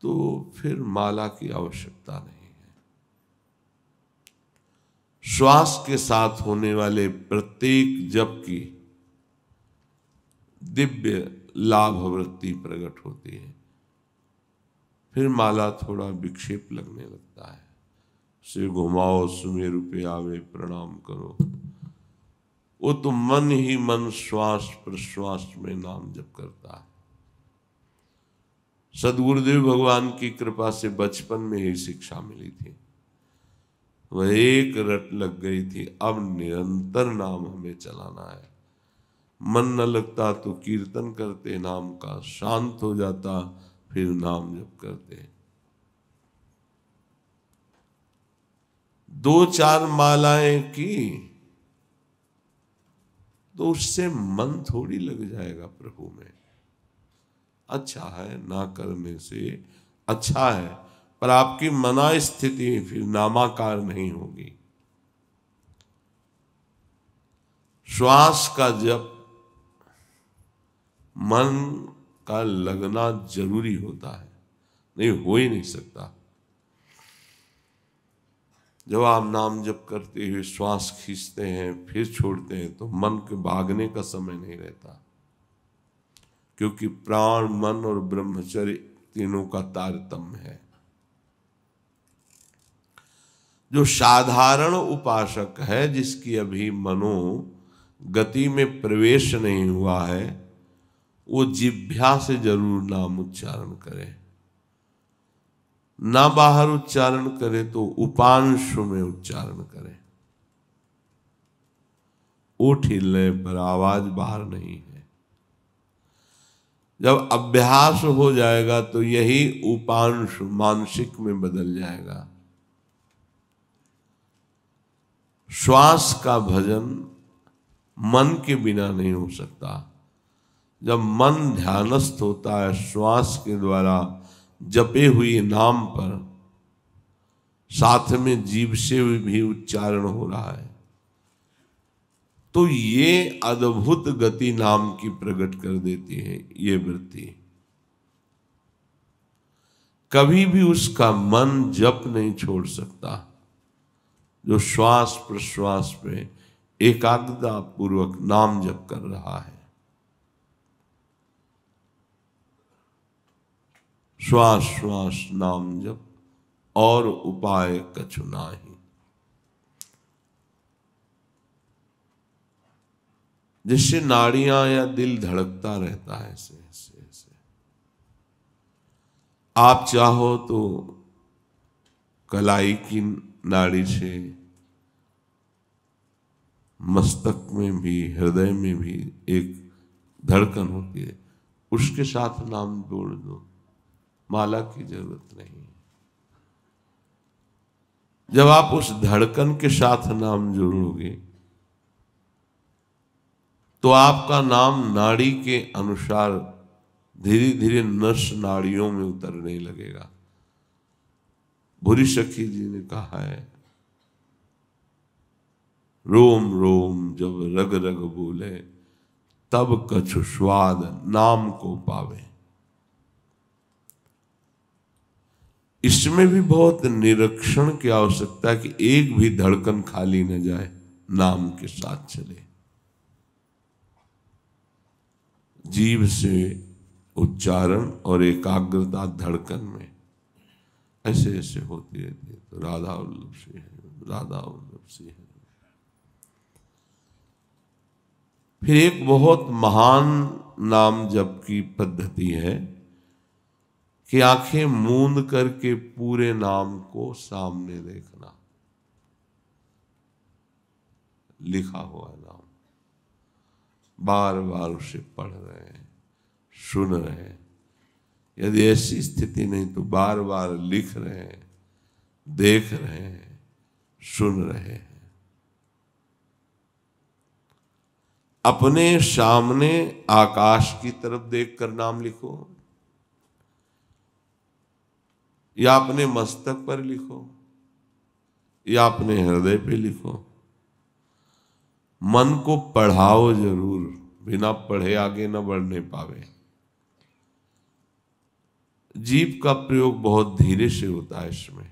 तो फिर माला की आवश्यकता नहीं है। श्वास के साथ होने वाले प्रत्येक जप की दिव्य लाभ वृत्ति प्रकट होती है। फिर माला थोड़ा विक्षेप लगने लगता है। सिर घुमाओ, सुमेरु पे आवे, प्रणाम करो, वो तो मन ही मन श्वास प्रश्वास में नाम जप करता है। सदगुरुदेव भगवान की कृपा से बचपन में ही शिक्षा मिली थी, वह एक रट लग गई थी। अब निरंतर नाम हमें चलाना है। मन न लगता तो कीर्तन करते नाम का, शांत हो जाता फिर नाम जप करते। 2-4 मालाएं की तो उससे मन थोड़ी लग जाएगा प्रभु में। अच्छा है, ना करने से अच्छा है, पर आपकी मना स्थिति फिर नामाकार नहीं होगी। श्वास का जप मन का लगना जरूरी होता है, नहीं हो ही नहीं सकता। जब आप नाम जप करते हुए श्वास खींचते हैं फिर छोड़ते हैं तो मन के भागने का समय नहीं रहता, क्योंकि प्राण, मन और ब्रह्मचर्य तीनों का तारतम्य है। जो साधारण उपासक है, जिसकी अभी मनो गति में प्रवेश नहीं हुआ है, वो जिह्वा से जरूर नाम उच्चारण करे। ना बाहर उच्चारण करे तो उपांशु में उच्चारण करे। ओठ हिलने पर आवाज बाहर नहीं है। जब अभ्यास हो जाएगा तो यही उपांशु मानसिक में बदल जाएगा। श्वास का भजन मन के बिना नहीं हो सकता। जब मन ध्यानस्थ होता है, श्वास के द्वारा जपे हुए नाम पर साथ में जीभ से भी उच्चारण हो रहा है, तो ये अद्भुत गति नाम की प्रकट कर देती है। ये वृत्ति कभी भी उसका मन जप नहीं छोड़ सकता, जो श्वास प्रश्वास पे एकाग्रता पूर्वक नाम जप कर रहा है। श्वास श्वास नाम जप और उपाय कछु नाही। जिससे नाड़ियां या दिल धड़कता रहता है ऐसे ऐसे ऐसे। आप चाहो तो कलाई की नाड़ी से मस्तक में भी, हृदय में भी एक धड़कन होती है, उसके साथ नाम जोड़ दो, माला की जरूरत नहीं। जब आप उस धड़कन के साथ नाम जोड़ोगे तो आपका नाम नाड़ी के अनुसार धीरे धीरे नस नाड़ियों में उतरने लगेगा। भूरी सखी जी ने कहा है, रोम रोम जब रग रग बोले, तब कछु स्वाद नाम को पावे। इसमें भी बहुत निरीक्षण की आवश्यकता है कि एक भी धड़कन खाली न जाए, नाम के साथ चले। जीभ से उच्चारण और एकाग्रता धड़कन में ऐसे ऐसे होती रहती है। तो राधा वल्लभ सी है, राधा वल्लभ सी है। फिर एक बहुत महान नाम जप की पद्धति है कि आंखें मूंद करके पूरे नाम को सामने देखना। लिखा हुआ नाम बार बार उसे पढ़ रहे हैं, सुन रहे हैं। यदि ऐसी स्थिति नहीं तो बार बार लिख रहे हैं, देख रहे हैं, सुन रहे हैं। अपने सामने आकाश की तरफ देखकर नाम लिखो, या अपने मस्तक पर लिखो, या अपने हृदय पे लिखो। मन को पढ़ाओ जरूर, बिना पढ़े आगे न बढ़ने पावे। जीभ का प्रयोग बहुत धीरे से होता है, इसमें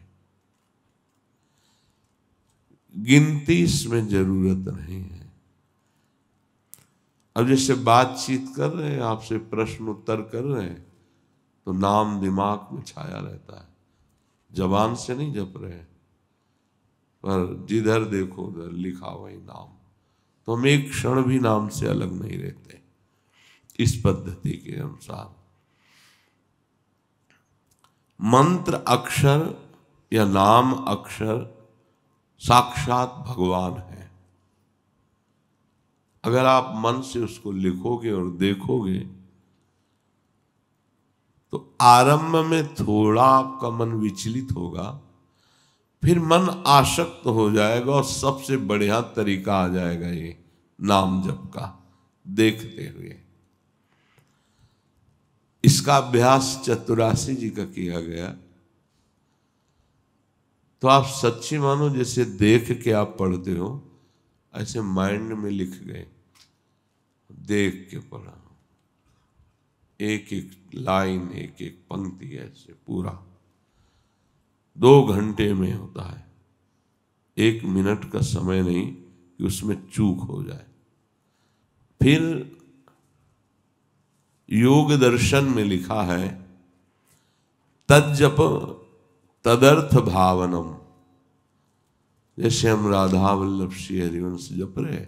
गिनती इसमें जरूरत नहीं है। अब जैसे बातचीत कर रहे हैं, आपसे प्रश्न उत्तर कर रहे हैं, तो नाम दिमाग में छाया रहता है, जबान से नहीं जप रहे हैं, पर जिधर देखो उधर लिखा वही नाम। तो हम एक क्षण भी नाम से अलग नहीं रहते इस पद्धति के अनुसार। मंत्र अक्षर या नाम अक्षर साक्षात भगवान है। अगर आप मन से उसको लिखोगे और देखोगे तो आरंभ में थोड़ा आपका मन विचलित होगा, फिर मन आसक्त हो जाएगा और सबसे बढ़िया तरीका आ जाएगा ये नाम जप का, देखते हुए। इसका अभ्यास चतुरासी जी का किया गया। तो आप सच्ची मानो जैसे देख के आप पढ़ते हो, ऐसे माइंड में लिख गए, देख के पढ़ा, एक एक लाइन, एक एक पंक्ति, ऐसे पूरा 2 घंटे में होता है। 1 मिनट का समय नहीं कि उसमें चूक हो जाए। फिर योग दर्शन में लिखा है तज्जप तदर्थ भावनम। जैसे हम राधा वल्लभ श्री हरिवंश जप रहे,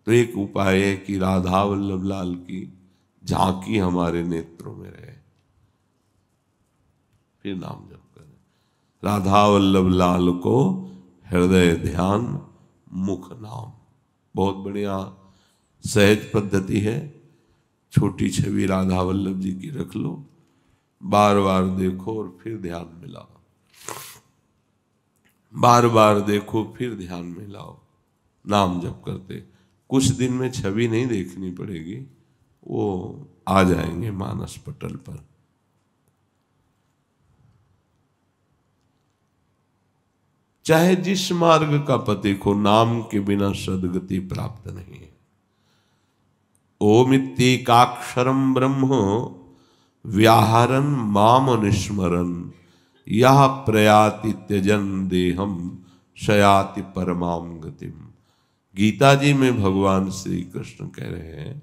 तो एक उपाय है कि राधा वल्लभ लाल की झांकी हमारे नेत्रों में रहे, फिर नाम जप करें। राधा वल्लभ लाल को हृदय ध्यान, मुख नाम। बहुत बढ़िया सहज पद्धति है। छोटी छवि राधा वल्लभ जी की रख लो, बार बार देखो और फिर ध्यान मिलाओ, बार बार देखो फिर ध्यान मिलाओ। नाम जप करते कुछ दिन में छवि नहीं देखनी पड़ेगी, वो आ जाएंगे मानस पटल पर। चाहे जिस मार्ग का पथिक हो, नाम के बिना सद्गति प्राप्त नहीं है। ओमित्येकाक्षरम ब्रह्म व्याहरन माम निस्मरन यह प्रयाति त्यजन देहम शयाति परमाम गतिम। गीता जी में भगवान श्री कृष्ण कह रहे हैं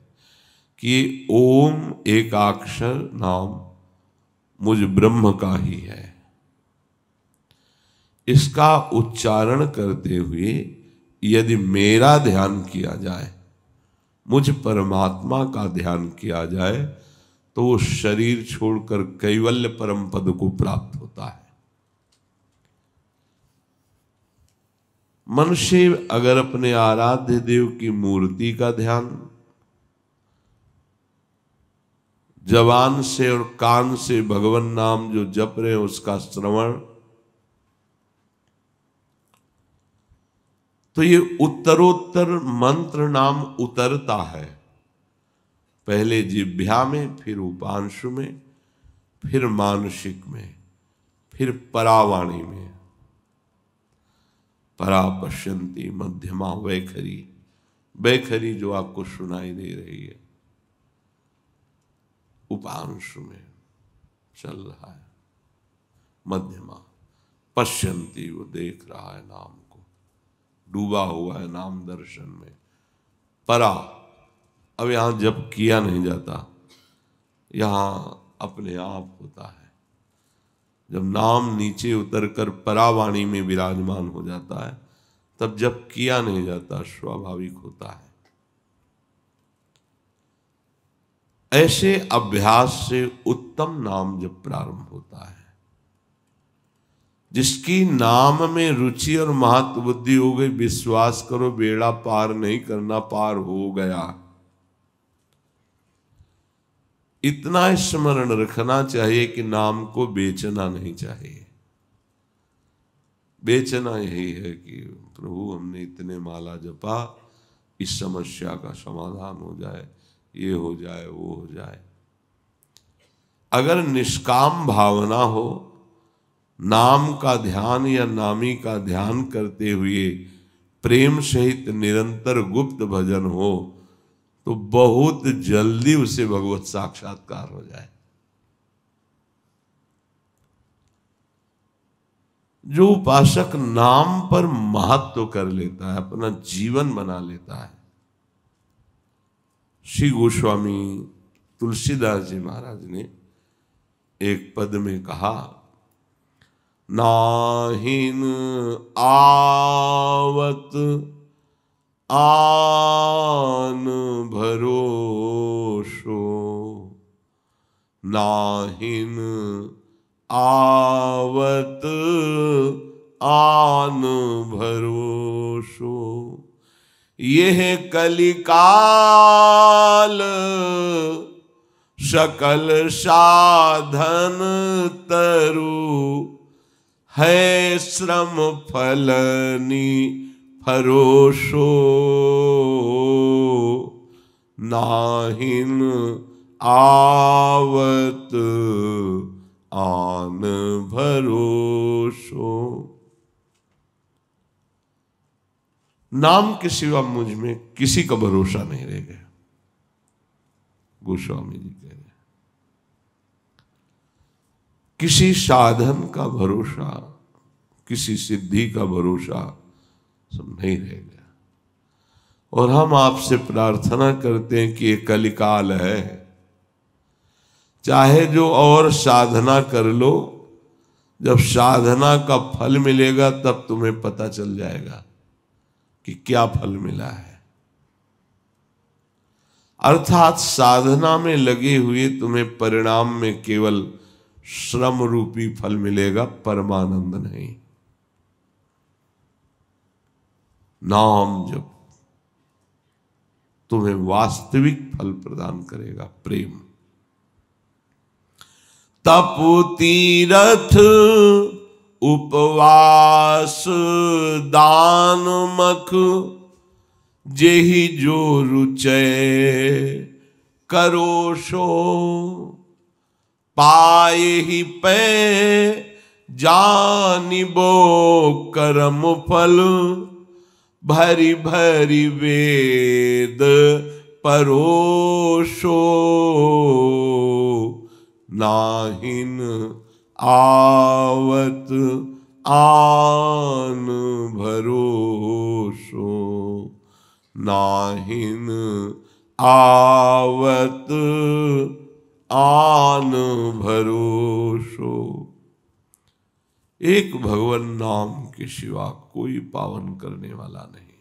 कि ओम एकाक्षर नाम मुझ ब्रह्म का ही है। इसका उच्चारण करते हुए यदि मेरा ध्यान किया जाए, मुझ परमात्मा का ध्यान किया जाए, तो वो शरीर छोड़कर कैवल्य परम पद को प्राप्त होता है। मनुष्य अगर अपने आराध्य देव की मूर्ति का ध्यान जबान से और कान से भगवान नाम जो जप रहे हैं उसका श्रवण, तो ये उत्तरोत्तर मंत्र नाम उतरता है। पहले जिह्वा में, फिर उपांशु में, फिर मानसिक में, फिर परावाणी में। परा पश्यंती मध्यमा वैखरी, वैखरी जो आपको सुनाई दे रही है, उपांशु में चल रहा है। मध्यमा, पश्यंती, वो देख रहा है नाम को, डूबा हुआ है नाम दर्शन में। परा, अब यहां जब किया नहीं जाता, यहां अपने आप होता है। जब नाम नीचे उतरकर परावाणी में विराजमान हो जाता है, तब जब किया नहीं जाता, स्वाभाविक होता है। ऐसे अभ्यास से उत्तम नाम जब प्रारंभ होता है, जिसकी नाम में रुचि और महत्व बुद्धि हो गई, विश्वास करो बेड़ा पार नहीं करना, पार हो गया। इतना स्मरण रखना चाहिए कि नाम को बेचना नहीं चाहिए। बेचना यही है कि प्रभु हमने इतने माला जपा, इस समस्या का समाधान हो जाए, ये हो जाए, वो हो जाए। अगर निष्काम भावना हो, नाम का ध्यान या नामी का ध्यान करते हुए प्रेम सहित निरंतर गुप्त भजन हो, तो बहुत जल्दी उसे भगवत साक्षात्कार हो जाए। जो उपासक नाम पर महत्व कर लेता है, अपना जीवन बना लेता है। श्री गोस्वामी तुलसीदास जी महाराज ने एक पद में कहा, नाहिन आवत आन भरोसो, नाहिन आवत आन भरोसो, यह कलिकाल सकल साधन तरु, है श्रम फलनी फरोसो, नाहिन आवत आन भरोसो। नाम के सिवा मुझ में किसी का भरोसा नहीं रह गया, गोस्वामी जी कह रहे। किसी साधन का भरोसा, किसी सिद्धि का भरोसा सब नहीं रह गया। और हम आपसे प्रार्थना करते हैं कि ये कलिकाल है, चाहे जो और साधना कर लो, जब साधना का फल मिलेगा तब तुम्हें पता चल जाएगा कि क्या फल मिला है। अर्थात साधना में लगे हुए तुम्हें परिणाम में केवल श्रम रूपी फल मिलेगा, परमानंद नहीं। नाम जब तुम्हें वास्तविक फल प्रदान करेगा, प्रेम। तप तीरथ उपवास दान मख, जेहि जो रुचय करो सो, पाए ही पे जानिबो कर्म फल, भरी भरी वेद परोसो, नाहिन आवत आन भरोसो, नाहिन आवत आन भरोसो। एक भगवान नाम के सिवा कोई पावन करने वाला नहीं।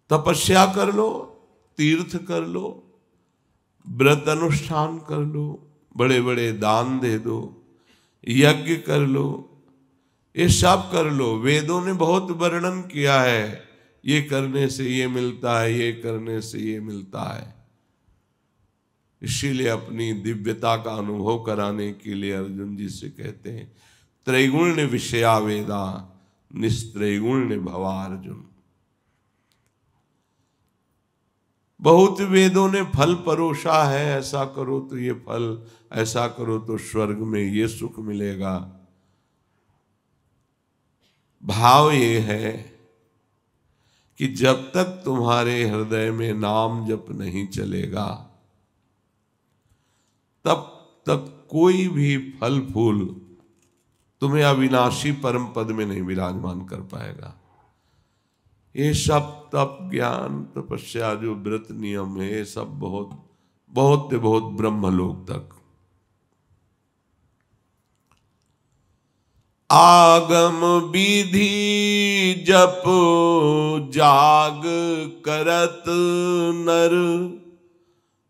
तपस्या कर लो, तीर्थ कर लो, व्रत अनुष्ठान कर लो, बड़े बड़े दान दे दो, यज्ञ कर लो, ये सब कर लो। वेदों ने बहुत वर्णन किया है, ये करने से ये मिलता है, ये करने से ये मिलता है। इसीलिए अपनी दिव्यता का अनुभव कराने के लिए अर्जुन जी से कहते हैं, त्रैगुण्य विषया वेदा निस्त्रैगुण्य भवा अर्जुन। बहुत वेदों ने फल परोसा है, ऐसा करो तो ये फल, ऐसा करो तो स्वर्ग में ये सुख मिलेगा। भाव ये है कि जब तक तुम्हारे हृदय में नाम जप नहीं चलेगा, तब तक कोई भी फल फूल तुम्हें अविनाशी परम पद में नहीं विराजमान कर पाएगा। ये सब तप ज्ञान तपस्या जो व्रत नियम है, ये सब बहुत बहुत बहुत ब्रह्मलोक तक। आगम विधि जप जाग करत नर,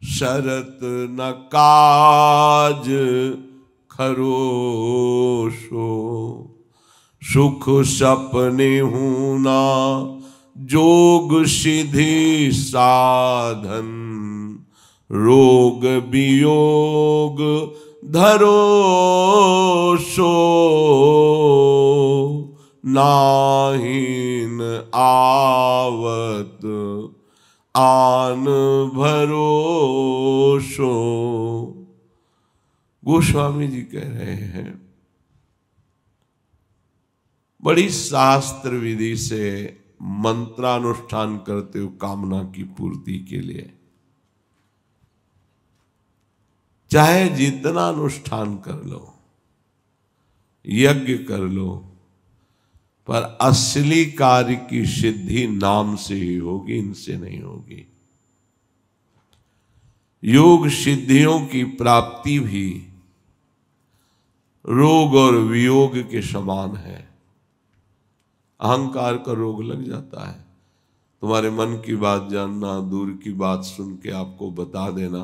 शरत न काज खरोशो। सुख सपने हूना जोग सिद्धि साधन, रोग वियोग धरो सो। नाहीन आवत आन भरोसो। गोस्वामी जी कह रहे हैं, बड़ी शास्त्र विधि से मंत्रानुष्ठान करते हो कामना की पूर्ति के लिए, चाहे जितना अनुष्ठान कर लो, यज्ञ कर लो, पर असली कार्य की सिद्धि नाम से ही होगी, इनसे नहीं होगी। योग सिद्धियों की प्राप्ति भी रोग और वियोग के समान है। अहंकार का रोग लग जाता है, तुम्हारे मन की बात जानना, दूर की बात सुन के आपको बता देना,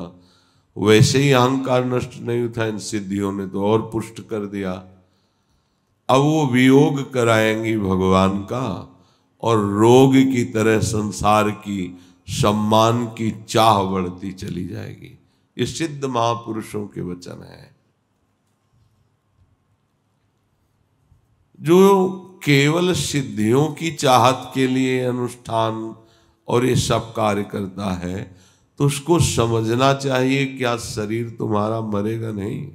वैसे ही अहंकार नष्ट नहीं हुआ, इन सिद्धियों ने तो और पुष्ट कर दिया। अब वो वियोग कराएंगी भगवान का, और रोग की तरह संसार की सम्मान की चाह बढ़ती चली जाएगी। ये सिद्ध महापुरुषों के वचन है। जो केवल सिद्धियों की चाहत के लिए अनुष्ठान और ये सब कार्य करता है, तो उसको समझना चाहिए क्या शरीर तुम्हारा मरेगा नहीं?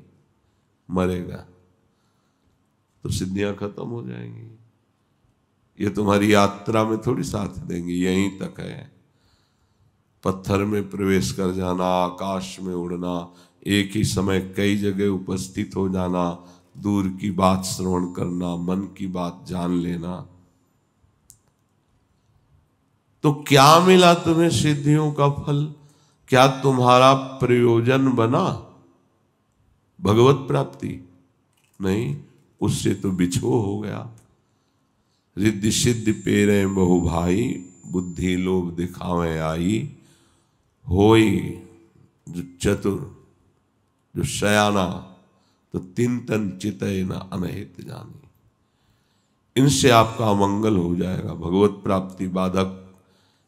मरेगा तो सिद्धियां खत्म हो जाएंगी। ये तुम्हारी यात्रा में थोड़ी साथ देंगी, यहीं तक है। पत्थर में प्रवेश कर जाना, आकाश में उड़ना, एक ही समय कई जगह उपस्थित हो जाना, दूर की बात श्रवण करना, मन की बात जान लेना, तो क्या मिला तुम्हें सिद्धियों का फल? क्या तुम्हारा प्रयोजन बना भगवत प्राप्ति? नहीं, उससे तो बिछो हो गया। रिद्धि सिद्धि पेरे बहु भाई, बुद्धि लोभ दिखावे आई। होई जो चतुर जो शयाना, तो तीन तन चितय न अनहित जानी। इनसे आपका मंगल हो जाएगा। भगवत प्राप्ति बाधक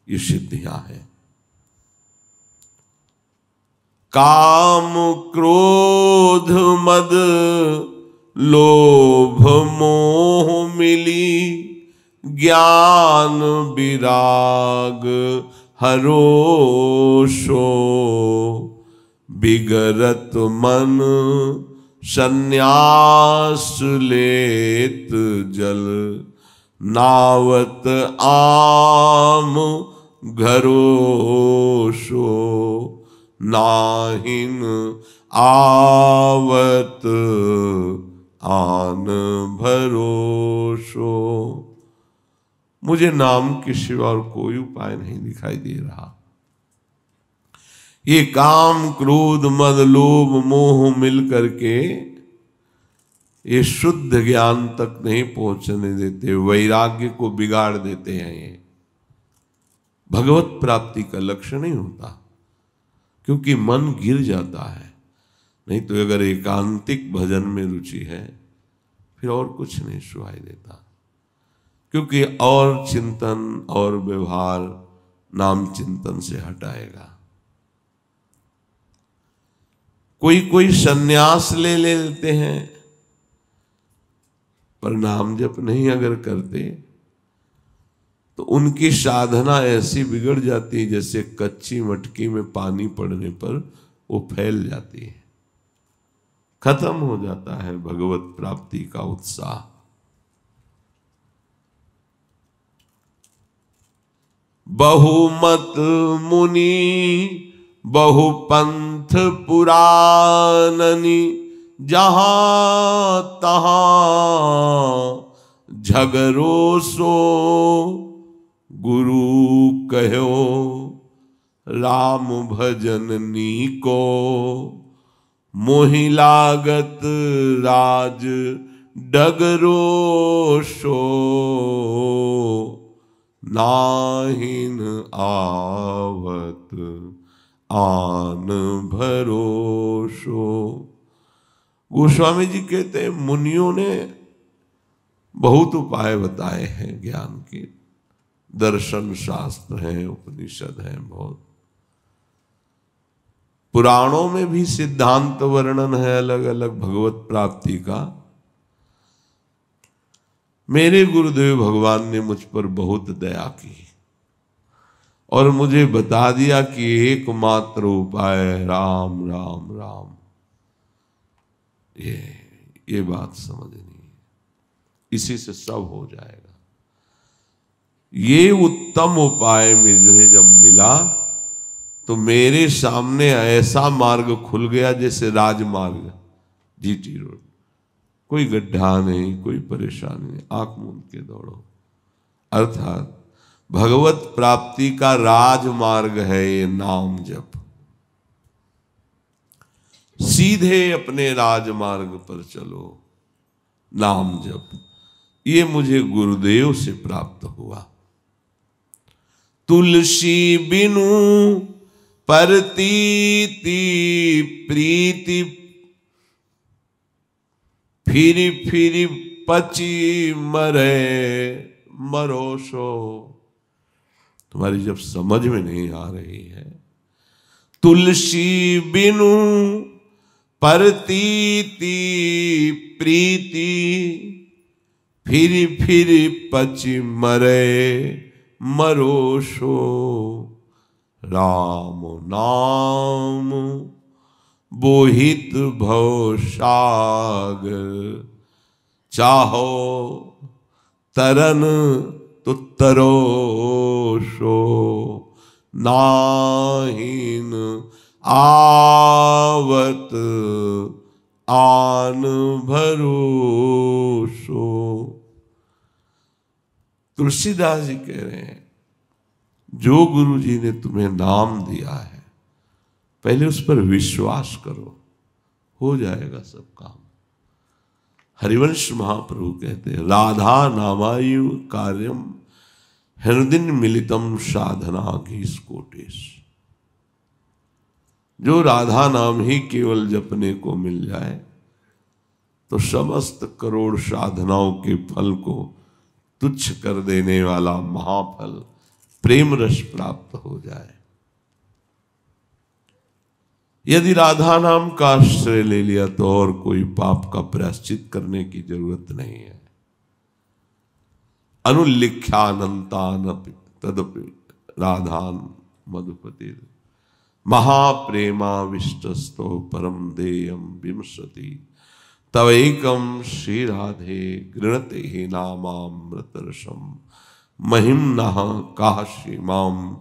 ये सिद्धियां हैं। काम क्रोध मद लोभ मोह मिली, ज्ञान विराग हरोषो। बिगड़त मन संन्यास लेत जल, नावत आम घरोषो। नाहिन आवत आन भरोसो। मुझे नाम के सिवा और कोई उपाय नहीं दिखाई दे रहा। ये काम क्रोध मद लोभ मोह मिल करके ये शुद्ध ज्ञान तक नहीं पहुंचने देते, वैराग्य को बिगाड़ देते हैं। ये भगवत प्राप्ति का लक्ष्य नहीं होता, क्योंकि मन गिर जाता है। नहीं तो अगर एकांतिक भजन में रुचि है, फिर और कुछ नहीं सुनाई देता, क्योंकि और चिंतन और व्यवहार नाम चिंतन से हटाएगा। कोई कोई सन्यास ले लेते हैं, पर नाम जप नहीं अगर करते तो उनकी साधना ऐसी बिगड़ जाती है जैसे कच्ची मटकी में पानी पड़ने पर वो फैल जाती है। खत्म हो जाता है भगवत प्राप्ति का उत्साह। बहुमत मुनि बहुपंथ पुराननी, जहां तहां झगरो सो गुरु कहो, राम भजन नीको, मोहि लागत राज डगरो सो, नाहिन आवत आन भरोसो। गोस्वामी जी कहते हैं मुनियों ने बहुत उपाय बताए हैं ज्ञान के, दर्शन शास्त्र हैं, उपनिषद हैं, बहुत पुराणों में भी सिद्धांत वर्णन है अलग अलग भगवत प्राप्ति का। मेरे गुरुदेव भगवान ने मुझ पर बहुत दया की और मुझे बता दिया कि एकमात्र उपाय राम राम राम। ये बात समझनी है, इसी से सब हो जाएगा। ये उत्तम उपाय मुझे जब मिला तो मेरे सामने ऐसा मार्ग खुल गया जैसे राजमार्ग, जीटी रोड, कोई गड्ढा नहीं, कोई परेशानी नहीं, आंख मूंद के दौड़ो। अर्थात भगवत प्राप्ति का राजमार्ग है ये नाम जप। सीधे अपने राजमार्ग पर चलो, नाम जप। ये मुझे गुरुदेव से प्राप्त हुआ। तुलसी बिनु परतीति प्रीति, फिरी फिरी पची मरे मरोसो। तुम्हारी जब समझ में नहीं आ रही है, तुलसी बिनु परतीति प्रीति, फिरी फिरी पची मरे मरोसो। राम नाम बोहित भव सागर, चाहो तरन तो तरोसो, नाहिन आवत आन भरोसो। तुलसीदास जी कह रहे हैं जो गुरु जी ने तुम्हें नाम दिया है पहले उस पर विश्वास करो, हो जाएगा सब काम। हरिवंश महाप्रभु कहते हैं राधा नामायु कार्यम हृदय मिलितम साधना घीस कोटेश। जो राधा नाम ही केवल जपने को मिल जाए तो समस्त करोड़ साधनाओं के फल को तुच्छ कर देने वाला महाफल प्रेम रस प्राप्त हो जाए। यदि राधा नाम का आश्रय ले लिया तो और कोई पाप का प्रायश्चित करने की जरूरत नहीं है। अनुल्लिख्यानंतानपि तदपि राधान मधुपति, महाप्रेमाविष्टस्तो परम देयम विमसति, तवैकम श्री राधे गृणते ही नामामृत रसम, महिम्नः काशी माम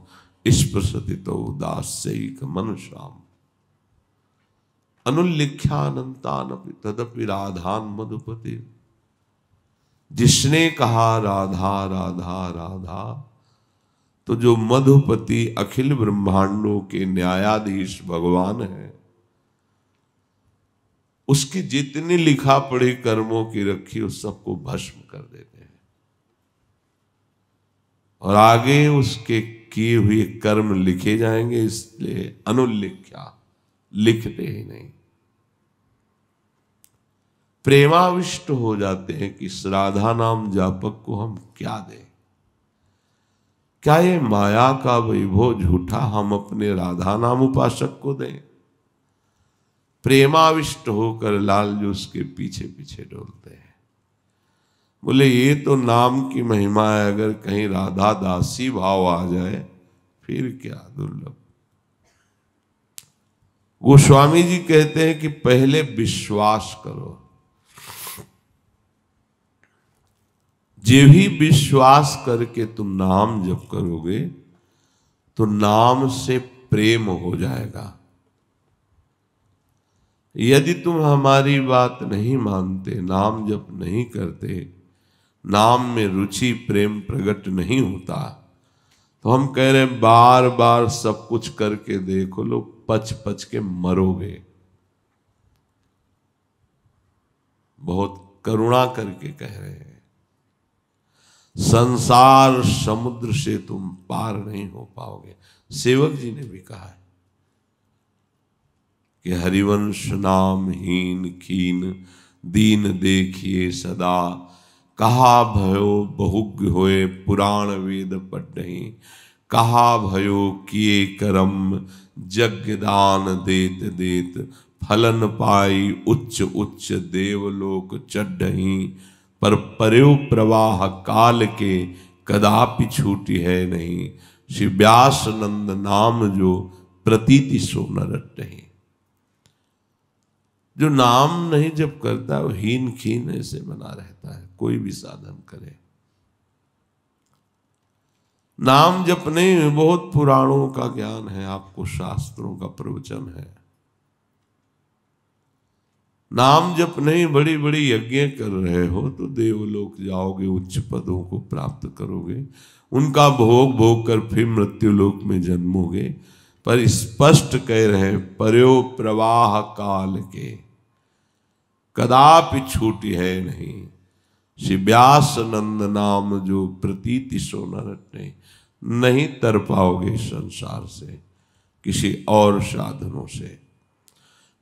स्पृशति तो दास्यैक मनुष्याम। अनुल्लिख्यानंतानपि तदपि राधान मधुपति। जिसने कहा राधा राधा राधा तो जो मधुपति अखिल ब्रह्मांडों के न्यायाधीश भगवान है, उसकी जितनी लिखा पढ़ी कर्मों की रखी उस सबको भस्म कर देते हैं और आगे उसके किए हुए कर्म लिखे जाएंगे। इसलिए अनुल्लिख्या, लिखते ही नहीं, प्रेमाविष्ट हो जाते हैं कि इस राधा नाम जापक को हम क्या दें। क्या ये माया का वैभव झूठा हम अपने राधा नाम उपासक को दें? प्रेमाविष्ट होकर लाल जो उसके पीछे पीछे डोलते हैं। बोले ये तो नाम की महिमा है, अगर कहीं राधा दासी भाव आ जाए फिर क्या दुर्लभ। गोस्वामी जी कहते हैं कि पहले विश्वास करो। जे भी विश्वास करके तुम नाम जप करोगे तो नाम से प्रेम हो जाएगा। यदि तुम हमारी बात नहीं मानते, नाम जप नहीं करते, नाम में रुचि प्रेम प्रकट नहीं होता। तो हम कह रहे हैं बार बार सब कुछ करके देखो लो, पच पच के मरोगे। बहुत करुणा करके कह रहे हैं, संसार समुद्र से तुम पार नहीं हो पाओगे। सेवक जी ने भी कहा है कि हरिवंश नाम हीन खीन दीन देखिए सदा, कहा भयो बहुज्ञ होए पुराण वेद पढ़हि, कहा भयो किए करम यज्ञ दान देत देत, फलन पाई उच्च उच्च देवलोक चढ़हि, पर पर्यो प्रवाह काल के कदापि छूटी है नहीं, श्री व्यास नंद नाम जो प्रतीति सो न रटहि। जो नाम नहीं जब करता है वो हीन खीन ऐसे बना रहता है, कोई भी साधन करे। नाम जप नहीं, बहुत पुराणों का ज्ञान है आपको, शास्त्रों का प्रवचन है। नाम जप नहीं, बड़ी बड़ी यज्ञ कर रहे हो तो देवलोक जाओगे, उच्च पदों को प्राप्त करोगे, उनका भोग भोग कर फिर मृत्युलोक में जन्मोगे। पर स्पष्ट कह रहे पर्यो प्रवाह काल के कदापि छूटी है नहीं, श्री व्यास नंद नाम जो प्रतीति सो न रटने। नहीं तर पाओगे संसार से, किसी और साधनों से।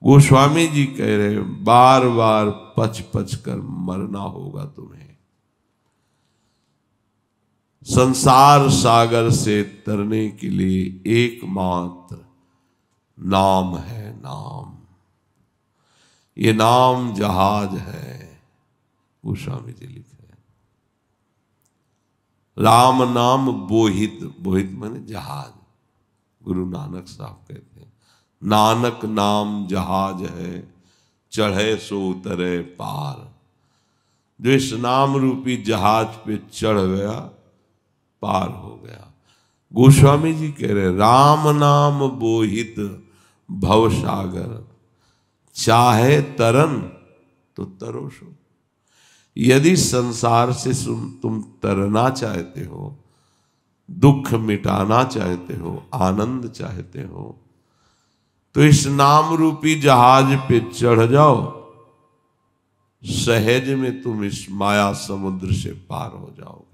गोस्वामी जी कह रहे बार बार पच पच कर मरना होगा तुम्हें। संसार सागर से तरने के लिए एकमात्र नाम है, नाम। ये नाम जहाज है, गोस्वामी जी लिखे हैं। राम नाम बोहित, बोहित माने जहाज। गुरु नानक साहब कहते हैं नानक नाम जहाज है, चढ़े सो उतरे पार। जो इस नाम रूपी जहाज पे चढ़ गया पार हो गया। गोस्वामी जी कह रहे राम नाम बोहित भवसागर, चाहे तरन तो तरोशो। यदि संसार से तुम तरना चाहते हो, दुख मिटाना चाहते हो, आनंद चाहते हो, तो इस नाम रूपी जहाज पे चढ़ जाओ, सहज में तुम इस माया समुद्र से पार हो जाओगे।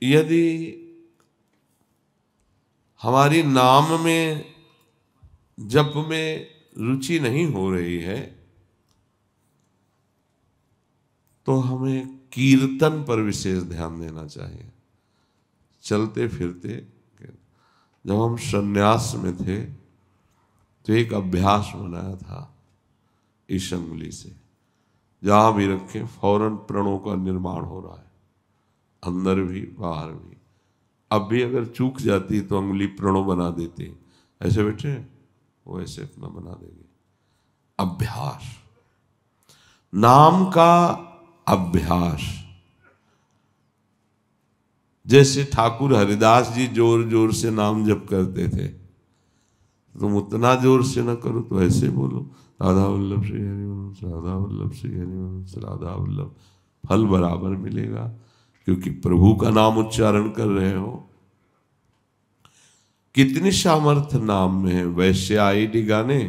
यदि हमारी नाम में जप में रुचि नहीं हो रही है तो हमें कीर्तन पर विशेष ध्यान देना चाहिए। चलते फिरते, जब हम सन्यास में थे तो एक अभ्यास बनाया था इस अंगुली से, जहां भी रखें फौरन प्रणों का निर्माण हो रहा है, अंदर भी बाहर भी। अब भी अगर चूक जाती तो अंगुली प्रणों बना देती, ऐसे बैठे वो ऐसे अपना बना देगी। अभ्यास, नाम का अभ्यास। जैसे ठाकुर हरिदास जी जोर जोर से नाम जप करते थे, तुम उतना जोर से न करो तो ऐसे बोलो राधा वल्लभ श्री हरिवंश, राधा वल्लभ श्री हरिवंश, राधा वल्लभ। फल बराबर मिलेगा, क्योंकि प्रभु का नाम उच्चारण कर रहे हो। कितनी सामर्थ्य नाम में है। वैश्य आई डिगाने,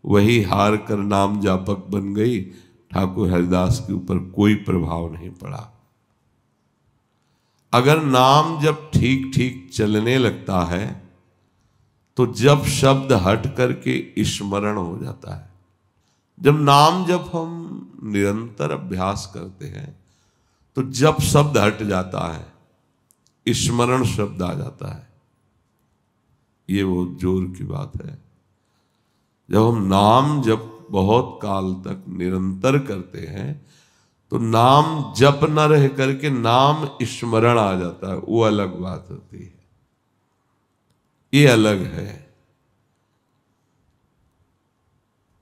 वही हार कर नाम जापक बन गई। ठाकुर हरिदास के ऊपर कोई प्रभाव नहीं पड़ा। अगर नाम जब ठीक ठीक चलने लगता है तो जब शब्द हट करके स्मरण हो जाता है। जब नाम जब हम निरंतर अभ्यास करते हैं तो जब शब्द हट जाता है, स्मरण शब्द आ जाता है। ये वो जोर की बात है। जब हम नाम जब बहुत काल तक निरंतर करते हैं तो नाम जप न रह करके नाम स्मरण आ जाता है, वो अलग बात होती है। ये अलग है।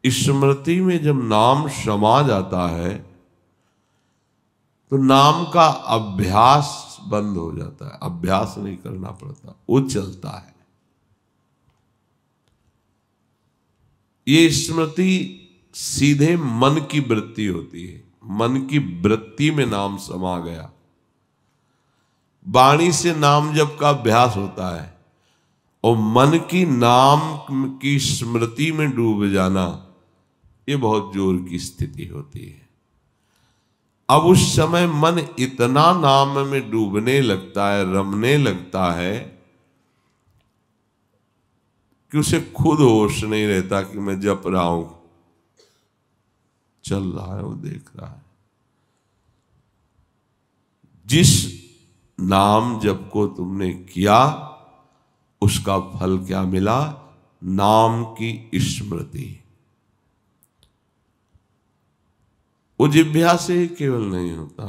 स्मृति में जब नाम समा जाता है तो नाम का अभ्यास बंद हो जाता है, अभ्यास नहीं करना पड़ता, वो चलता है। ये स्मृति सीधे मन की वृत्ति होती है, मन की वृत्ति में नाम समा गया। वाणी से नाम जप का अभ्यास होता है और मन की नाम की स्मृति में डूब जाना, ये बहुत जोर की स्थिति होती है। अब उस समय मन इतना नाम में डूबने लगता है, रमने लगता है कि उसे खुद होश नहीं रहता कि मैं जप रहा हूं। चल रहा है, वो देख रहा है। जिस नाम जप को तुमने किया उसका फल क्या मिला? नाम की स्मृति। वो जिह्वा से केवल नहीं होता,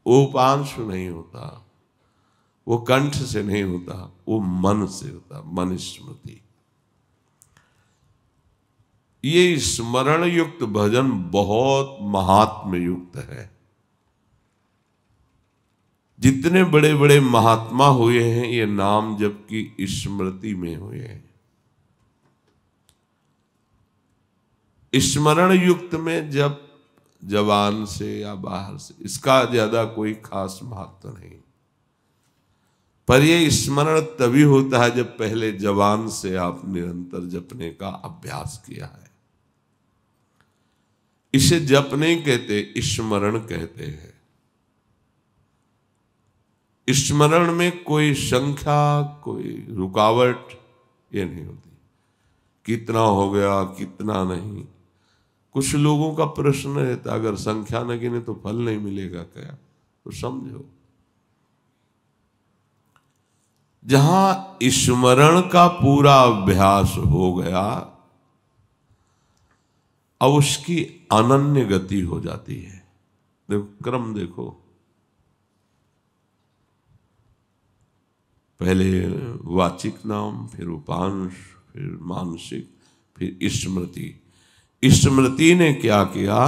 वो उपांशु नहीं होता, वो कंठ से नहीं होता, वो मन से होता, मन स्मृति। ये स्मरण युक्त भजन बहुत महात्म युक्त है। जितने बड़े बड़े महात्मा हुए हैं ये नाम जप की स्मृति में हुए हैं। स्मरण युक्त में जब जबान से या बाहर से, इसका ज्यादा कोई खास महत्व नहीं, पर यह स्मरण तभी होता है जब पहले जबान से आप निरंतर जपने का अभ्यास किया है। इसे जप नहीं कहते, स्मरण कहते हैं। स्मरण में कोई संख्या, कोई रुकावट ये नहीं होती, कितना हो गया कितना नहीं। कुछ लोगों का प्रश्न रहता, अगर संख्या न गिने तो फल नहीं मिलेगा क्या? तो समझो, जहां स्मरण का पूरा अभ्यास हो गया, अब उसकी अनन्य गति हो जाती है। देखो क्रम, देखो पहले वाचिक नाम, फिर उपांश, फिर मानसिक, फिर स्मृति। स्मृति ने क्या किया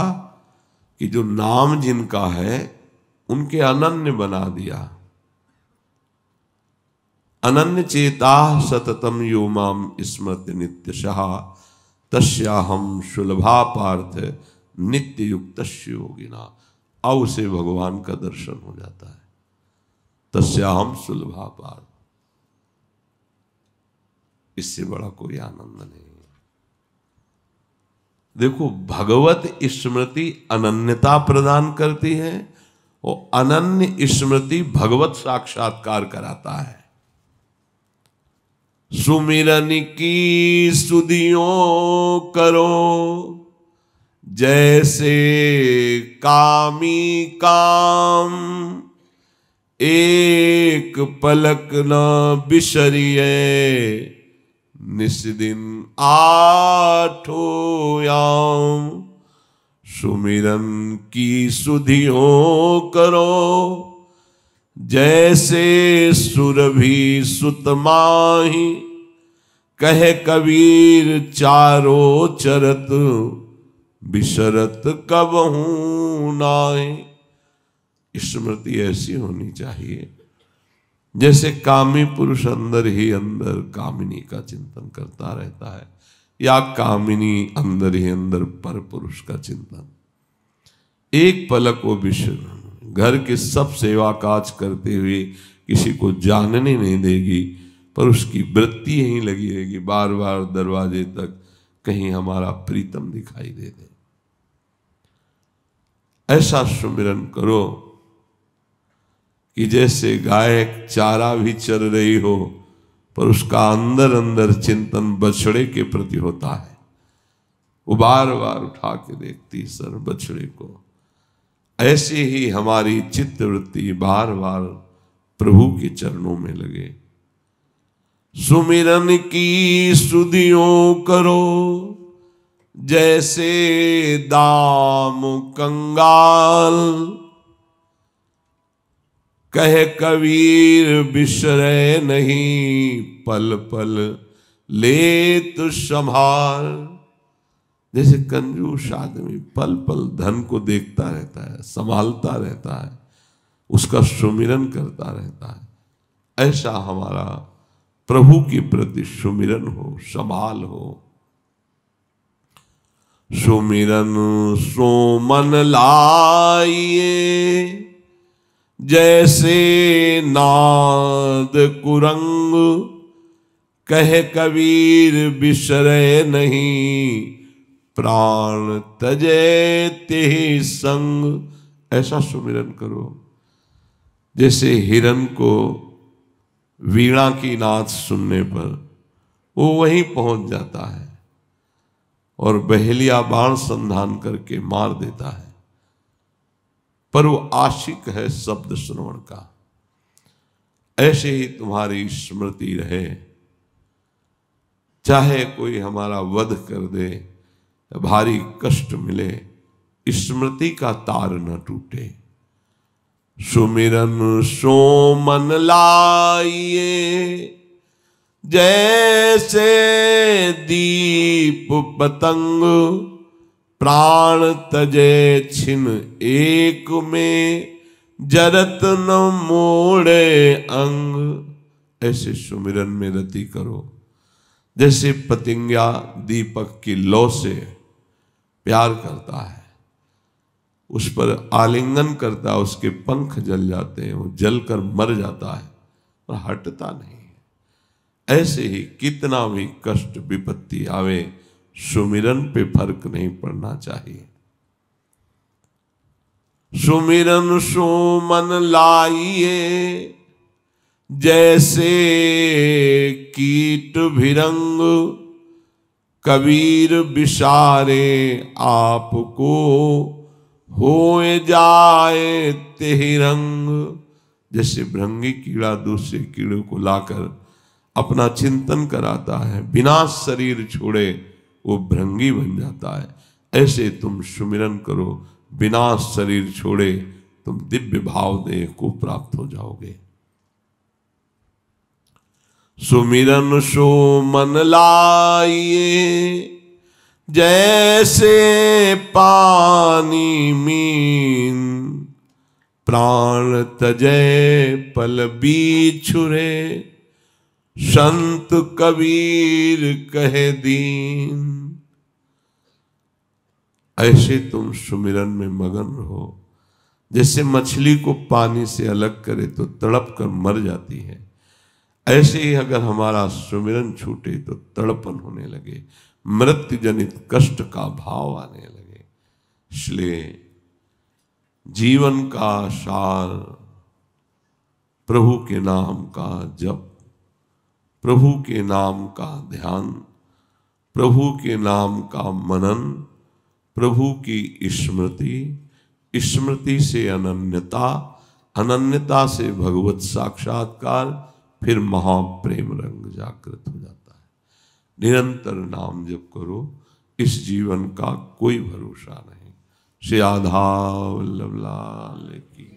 कि जो नाम जिनका है उनके अनन्य बना दिया। अनन्य चेता सततम यो माम स्मृति नित्यशः तस्याहम सुलभा पार्थ नित्य युक्त योगिना। अब उसे भगवान का दर्शन हो जाता है। तस्याहम सुलभा पार्थ, इससे बड़ा कोई आनंद नहीं। देखो, भगवत स्मृति अनन्यता प्रदान करती है और अनन्य स्मृति भगवत साक्षात्कार कराता है। सुमिरन की सुधियों करो जैसे कामी काम, एक पलक न बिसरिए निस्दिन आठो याम। सुमिरन की सुधियों करो जैसे सुरभि सुत माही, कहे कबीर चारो चरत बिसरत कबहू नाहि। स्मृति ऐसी होनी चाहिए जैसे कामी पुरुष अंदर ही अंदर कामिनी का चिंतन करता रहता है, या कामिनी अंदर ही अंदर पर पुरुष का चिंतन। एक पलक वो विषय घर के सब सेवा काज करते हुए किसी को जानने नहीं देगी, पर उसकी वृत्ति यहीं लगी रहेगी, बार बार दरवाजे तक कहीं हमारा प्रीतम दिखाई दे दे। ऐसा सुमिरन करो कि जैसे गाय चारा भी चर रही हो, पर उसका अंदर अंदर चिंतन बछड़े के प्रति होता है। वो बार बार उठा के देखती सर बछड़े को। ऐसे ही हमारी चित्त वृत्ति बार बार प्रभु के चरणों में लगे। सुमिरन की सुधियों करो जैसे दाम कंगाल, कहे कबीर बिसरे नहीं पल पल ले तो संभाल। जैसे कंजूस आदमी पल पल धन को देखता रहता है, संभालता रहता है, उसका सुमिरन करता रहता है, ऐसा हमारा प्रभु के प्रति सुमिरन हो, संभाल हो। सुमिरन सो मन लाइए, जैसे नाद कुरंग, कहे कबीर बिसरे नहीं, प्राण तजे तेहि संग। ऐसा सुमिरन करो जैसे हिरन को वीणा की नाद सुनने पर वो वहीं पहुंच जाता है और बहेलिया बाण संधान करके मार देता है, पर वो आशिक है शब्द श्रवण का। ऐसे ही तुम्हारी स्मृति रहे, चाहे कोई हमारा वध कर दे, भारी कष्ट मिले, स्मृति का तार न टूटे। सुमिरन सो मन लाइए, जैसे दीप पतंग, प्राण तजे छिन एक में, जरत न मोड़े अंग। ऐसे सुमिरन में रति करो जैसे पतंगिया दीपक की लौ से प्यार करता है, उस पर आलिंगन करता है, उसके पंख जल जाते हैं, वो जलकर मर जाता है और हटता नहीं है। ऐसे ही कितना भी कष्ट विपत्ति आवे, सुमिरन पे फर्क नहीं पड़ना चाहिए। सुमिरन सो मन लाइए, जैसे कीट भिरंग, कबीर बिसारे आपको, होए जाए तेहि रंग। जैसे भृंगी कीड़ा दूसरे कीड़े को लाकर अपना चिंतन कराता है, बिना शरीर छोड़े वो भृंगी बन जाता है। ऐसे तुम सुमिरन करो, बिना शरीर छोड़े तुम दिव्य भाव देह को प्राप्त हो जाओगे। सुमिरन सो मन लाइए, जैसे पानी मीन, प्राण तजय पल बिछुरे, संत कबीर कहे दीन। ऐसे तुम सुमिरन में मगन रहो, जैसे मछली को पानी से अलग करे तो तड़प कर मर जाती है, ऐसे ही अगर हमारा सुमिरन छूटे तो तड़पन होने लगे, मृत्यु जनित कष्ट का भाव आने लगे। इसलिए जीवन का सार प्रभु के नाम का जप, प्रभु के नाम का ध्यान, प्रभु के नाम का मनन, प्रभु की स्मृति, स्मृति से अनन्यता, अनन्यता से भगवत साक्षात्कार, फिर महाप्रेम रंग जागृत हो जाता है। निरंतर नाम जप करो, इस जीवन का कोई भरोसा नहीं। श्री राधा वल्लभ लाल की।